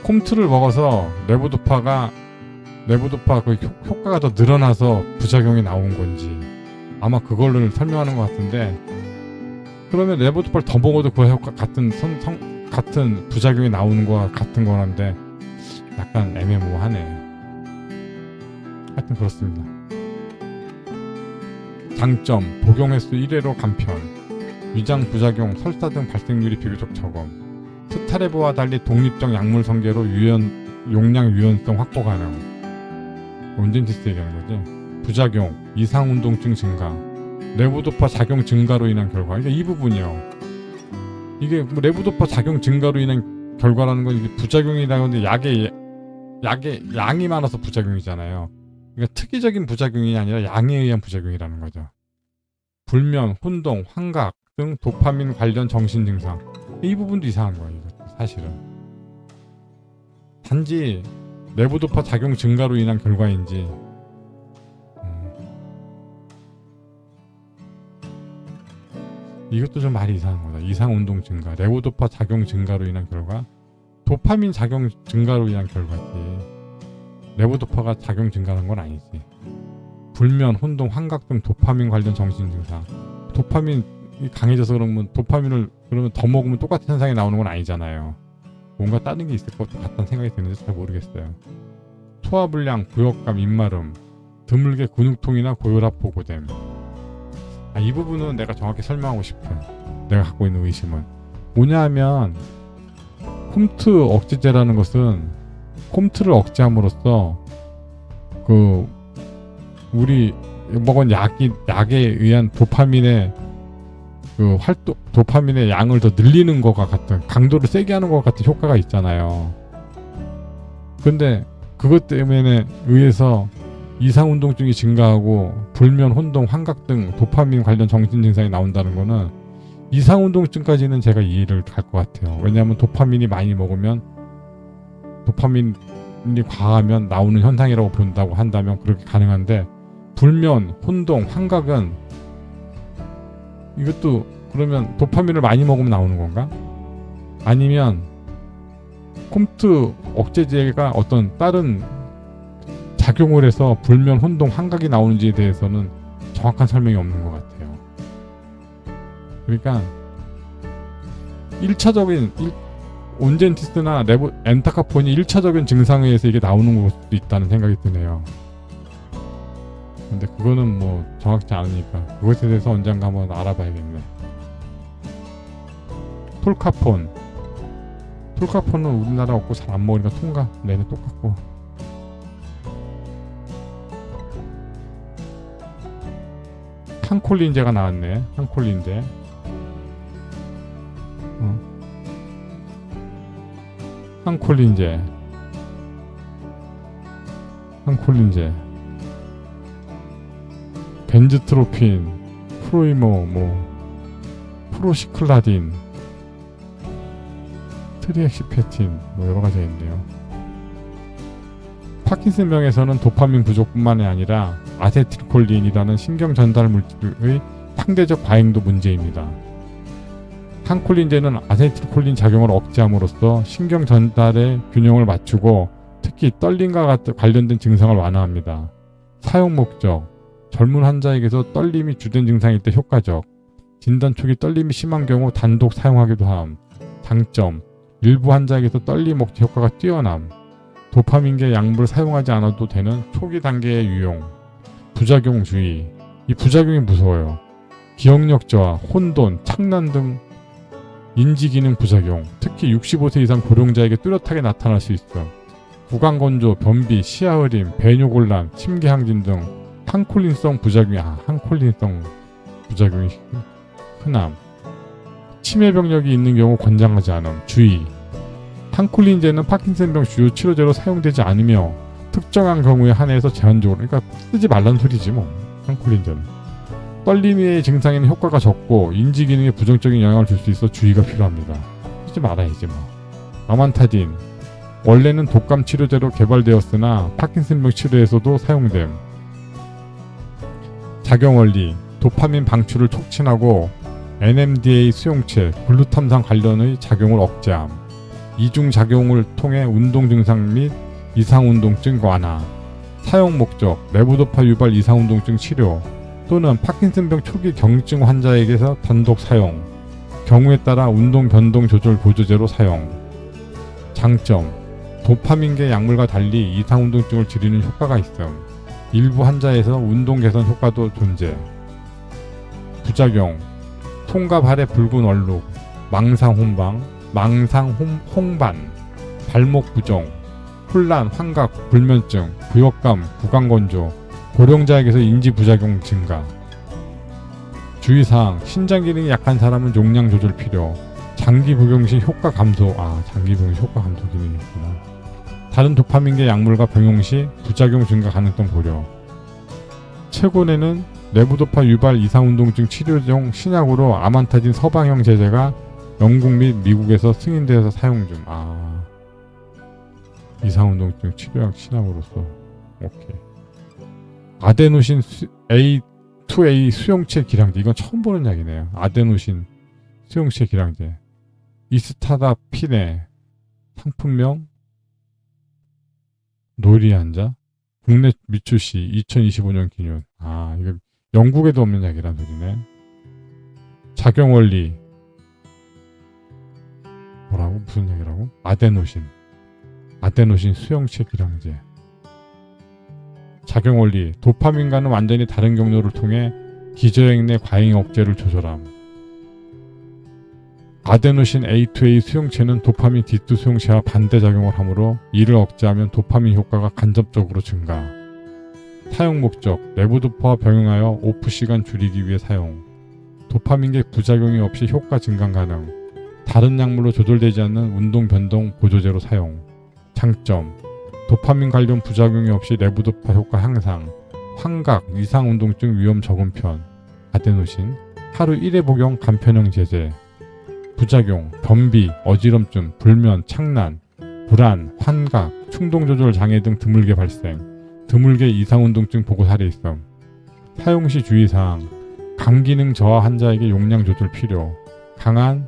콤트를 먹어서 레보도파 그 효과가 더 늘어나서 부작용이 나온 건지 아마 그걸로 설명하는 것 같은데, 그러면 레보도파를 더 먹어도 그 효과 같은 부작용이 나오는 거와 같은 거란데 약간 애매모호하네. 하여튼 그렇습니다. 장점, 복용 횟수 1회로 간편, 위장 부작용, 설사 등 발생률이 비교적 적음. 스타레보와 달리 독립적 약물 성계로 용량 유연성 확보 가능. 온젠티스 얘기하는 거지. 부작용, 이상 운동증 증가, 레보도파 작용 증가로 인한 결과. 그러니까 이 부분이요. 이게 뭐 레보도파 작용 증가로 인한 결과라는 건 이게 부작용이라는 건데 약의 양이 많아서 부작용이잖아요. 그러니까 특이적인 부작용이 아니라 양에 의한 부작용이라는 거죠. 불면, 혼동, 환각 등 도파민 관련 정신 증상. 이 부분도 이상한 거예요. 이것도 사실은. 단지 레보도파 작용 증가로 인한 결과인지 이것도 좀 말이 이상한 거다. 이상 운동 증가, 레보도파 작용 증가로 인한 결과, 도파민 작용 증가로 인한 결과지 레보도파가 작용 증가한 건 아니지. 불면, 혼동, 환각 등 도파민 관련 정신 증상. 도파민이 강해져서 그러면 도파민을 그러면 더 먹으면 똑같은 현상이 나오는 건 아니잖아요. 뭔가 다른 게 있을 것 같다는 생각이 드는데 잘 모르겠어요. 소화불량, 구역감, 입마름, 드물게 근육통이나 고혈압 보고됨. 이 부분은 내가 정확히 설명하고 싶어. 내가 갖고 있는 의심은 뭐냐 하면 홈트 억제제라는 것은 홈트를 억제함으로써 그 우리 먹은 약에 의한 도파민의 그 도파민의 양을 더 늘리는 것과 같은, 강도를 세게 하는 것 같은 효과가 있잖아요. 근데 그것 때문에 의해서 이상운동증이 증가하고 불면, 혼동, 환각 등 도파민 관련 정신 증상이 나온다는 거는 이상운동증까지는 제가 이해를 갈 것 같아요. 왜냐하면 도파민이 많이 먹으면, 도파민이 과하면 나오는 현상이라고 본다고 한다면 그렇게 가능한데, 불면, 혼동, 환각은 이것도 그러면 도파민을 많이 먹으면 나오는 건가? 아니면 홈트 억제제가 어떤 다른 작용을 해서 불면, 혼동, 환각이 나오는지에 대해서는 정확한 설명이 없는 것 같아요. 그러니까 1차적인 온젠티스나 엔타카폰이 1차적인 증상에 의해서 이게 나오는 걸 수도 있다는 생각이 드네요. 근데 그거는 뭐 정확치 않으니까 그것에 대해서 언젠가 한번 알아봐야겠네. 톨카폰은 우리나라 없고 잘 안 먹으니까 통가 내내 똑같고. 항콜린제가 나왔네. 항콜린제. 항콜린제, 벤즈트로핀, 프로이모, 프로시클라딘, 트리엑시페틴, 여러 가지가 있네요. 파킨슨병에서는 도파민 부족뿐만이 아니라 아세틸콜린이라는 신경 전달 물질의 상대적 과잉도 문제입니다. 항콜린제는 아세틸콜린 작용을 억제함으로써 신경 전달의 균형을 맞추고 특히 떨림과 관련된 증상을 완화합니다. 사용 목적: 젊은 환자에게서 떨림이 주된 증상일 때 효과적. 진단 초기 떨림이 심한 경우 단독 사용하기도 함. 장점: 일부 환자에게서 떨림 억제 효과가 뛰어남. 도파민계 약물을 사용하지 않아도 되는 초기 단계의 유용. 부작용 주의: 이 부작용이 무서워요. 기억력 저하, 혼돈, 착란 등 인지기능 부작용, 특히 65세 이상 고령자에게 뚜렷하게 나타날 수 있어. 구강건조, 변비, 시야흐림, 배뇨곤란, 침계항진 등 항콜린성 부작용이 흔함. 치매 병력이 있는 경우 권장하지 않음. 주의: 항콜린제는 파킨슨병 주요 치료제로 사용되지 않으며 특정한 경우에 한해서 제한적으로, 그러니까 쓰지 말라는 소리지 뭐. 항콜린제는 떨림의 증상에는 효과가 적고 인지기능에 부정적인 영향을 줄 수 있어 주의가 필요합니다. 쓰지 말아야지 뭐. 아만타딘 원래는 독감 치료제로 개발되었으나 파킨슨병 치료에서도 사용됨. 작용원리: 도파민 방출을 촉진하고 NMDA 수용체, 글루탐산 관련의 작용을 억제함. 이중 작용을 통해 운동 증상 및 이상운동증 완화. 사용 목적: 레보도파 유발 이상운동증 치료 또는 파킨슨병 초기 경증 환자에게서 단독 사용. 경우에 따라 운동 변동 조절 보조제로 사용. 장점: 도파민계 약물과 달리 이상운동증을 줄이는 효과가 있음. 일부 환자에서 운동 개선 효과도 존재. 부작용: 손과 발의 붉은 얼룩, 망상홍반, 발목 부종, 혼란, 환각, 불면증, 구역감, 구강건조, 고령자에게서 인지 부작용 증가. 주의사항: 신장 기능이 약한 사람은 용량 조절 필요. 장기 복용 시 효과 감소. 장기 복용 시 효과 감소 기능이 있구나. 다른 도파민계 약물과 병용 시 부작용 증가 가능성 고려. 최근에는 레보도파 유발 이상운동증 치료용 신약으로 아만타딘 서방형 제제가 영국 및 미국에서 승인되어서 사용 중. 이상운동증 치료약 신약으로서. 오케이. 아데노신 A2A 수용체 기량제. 이건 처음 보는 약이네요. 아데노신 수용체 기량제. 이스타다핀의 상품명 노리안자. 국내 미출시 2025년 기준. 이거 영국에도 없는 약이란 소리네. 작용 원리. 뭐라고? 무슨 약이라고? 아데노신 수용체 기량제. 작용 원리. 도파민과는 완전히 다른 경로를 통해 기저핵 내 과잉 억제를 조절함. 아데노신 A2A 수용체는 도파민 D2 수용체와 반대작용을 하므로 이를 억제하면 도파민 효과가 간접적으로 증가. 사용 목적, 레보도파와 병행하여 오프 시간 줄이기 위해 사용. 도파민계 부작용이 없이 효과 증강 가능. 다른 약물로 조절되지 않는 운동 변동 보조제로 사용. 장점, 도파민 관련 부작용이 없이 레보도파 효과 향상. 환각, 이상운동증 위험 적은 편. 아데노신, 하루 1회 복용 간편형 제제. 부작용, 변비, 어지럼증, 불면, 착란, 불안, 환각, 충동조절 장애 등 드물게 발생. 드물게 이상운동증 보고 사례 있음. 사용시 주의사항, 감기능 저하 환자에게 용량 조절 필요. 강한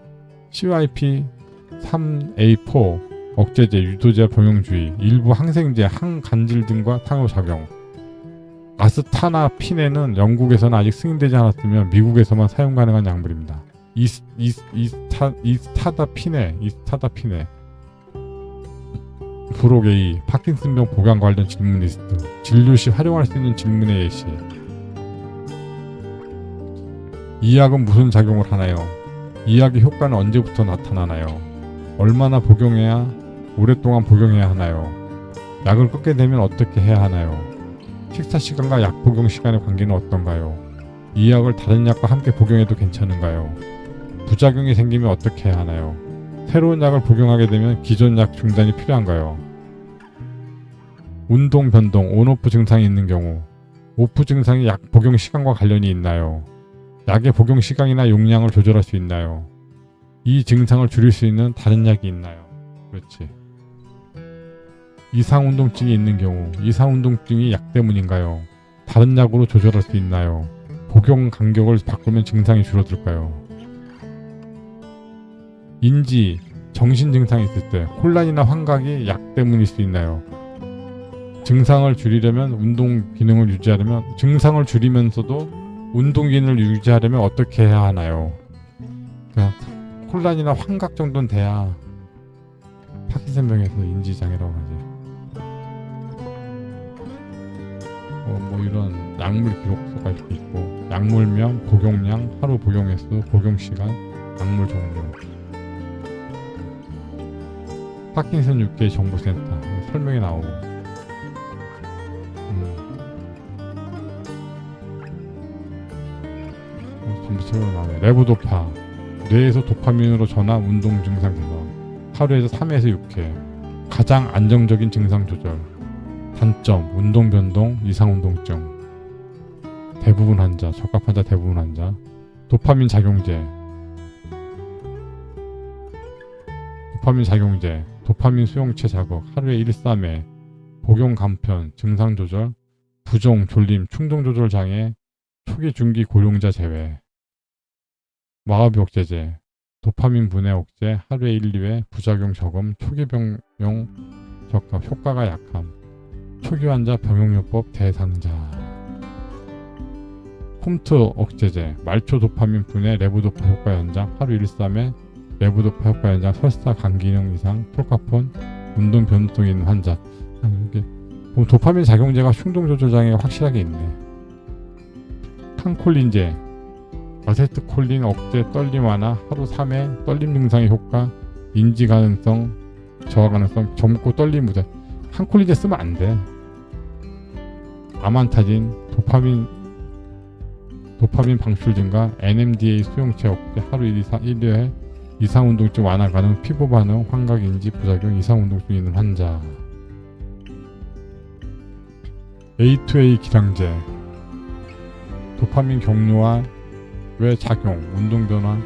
CYP3A4 억제제, 유도제 병용 주의. 일부 항생제, 항간질 등과 상호작용. 아스타나피네는 영국에서는 아직 승인되지 않았으며 미국에서만 사용 가능한 약물입니다. 이스타다피네. 부록 A, 파킨슨병 보강 관련 질문 리스트. 진료 시 활용할 수 있는 질문의 예시. 이 약은 무슨 작용을 하나요? 이 약의 효과는 언제부터 나타나나요? 얼마나 복용해야 오랫동안 복용해야 하나요? 약을 끊게 되면 어떻게 해야 하나요? 식사 시간과 약 복용 시간의 관계는 어떤가요? 이 약을 다른 약과 함께 복용해도 괜찮은가요? 부작용이 생기면 어떻게 해야 하나요? 새로운 약을 복용하게 되면 기존 약 중단이 필요한가요? 운동 변동, 온오프 증상이 있는 경우 오프 증상이 약 복용 시간과 관련이 있나요? 약의 복용 시간이나 용량을 조절할 수 있나요? 이 증상을 줄일 수 있는 다른 약이 있나요? 그렇지. 이상운동증이 있는 경우 이상운동증이 약 때문인가요? 다른 약으로 조절할 수 있나요? 복용 간격을 바꾸면 증상이 줄어들까요? 인지, 정신 증상이 있을 때 혼란이나 환각이 약 때문일 수 있나요? 증상을 줄이려면 운동 기능을 유지하려면 증상을 줄이면서도 운동 기능을 유지하려면 어떻게 해야 하나요? 그러니까 혼란이나 환각 정도는 돼야 파킨슨병에서 인지장애라고 하지. 뭐 이런 약물 기록서가 이렇게 있고 약물명, 복용량, 하루 복용 횟수, 복용 시간, 약물 종류. 파킨슨 6개 정보센터 설명이 나오고 전부처럼 나오네. 레보도파 뇌에서 도파민으로 전환 운동 증상 개선 하루에서 3회에서 6회 가장 안정적인 증상 조절 단점 운동 변동 이상운동증 대부분 환자 적합 환자 대부분 환자 도파민 작용제 도파민 수용체 자극 하루에 1, 3회 복용 간편 증상 조절 부종 졸림 충동 조절 장애 초기 중기 고령자 제외 마비 억제제 도파민 분해 억제 하루에 1, 2회 부작용 적음 초기 병용 적합 효과가 약함 초기 환자 병용요법 대상자 홈트 억제제 말초 도파민 분해 레보도파 효과 연장 하루 1, 3회 레보도파 효과 연장 설사 간기능 이상 폴카폰 운동 변동성 있는 환자 이게 도파민 작용제가 충동 조절 장애가 확실하게 있네. 칸콜린제 아세트콜린 억제 떨림 완화 하루 3회 떨림 증상의 효과 인지 가능성 저하 가능성 젊고 떨림 무대 칸콜린제 쓰면 안 돼. 아만타진 도파민 방출 증가 NMDA 수용체 억제 하루 1회 이상운동증 완화 가능 피부 반응 환각 인지 부작용 이상운동증 있는 환자 A2A 기량제 도파민 경로와 외 작용 운동 변화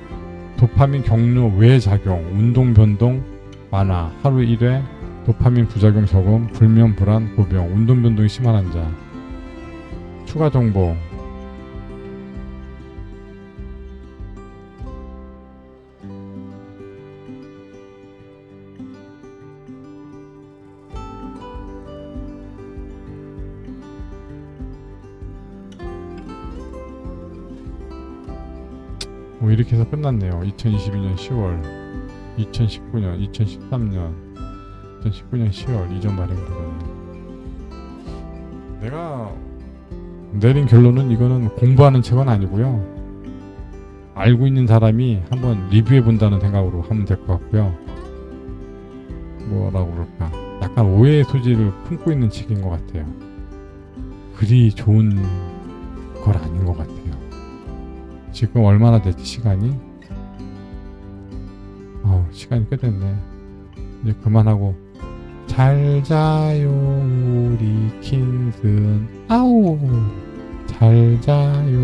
도파민 경로 외 작용 운동 변동 완화 하루 1회 도파민 부작용 적음 불면 불안 고병 운동 변동이 심한 환자 추가 정보 뭐 이렇게 해서 끝났네요. 2022년 10월, 2019년, 2013년, 2019년 10월 이전 발행도는. 내가 내린 결론은 이거는 공부하는 책은 아니고요. 알고 있는 사람이 한번 리뷰해 본다는 생각으로 하면 될 것 같고요. 뭐라고 그럴까, 약간 오해의 소지를 품고 있는 책인 것 같아요. 그리 좋은 걸 아닌 것 같아요. 지금 얼마나 됐지 시간이? 시간이 꽤 됐네. 이제 그만하고 잘 자요 우리 킨슨. 아우 잘 자요.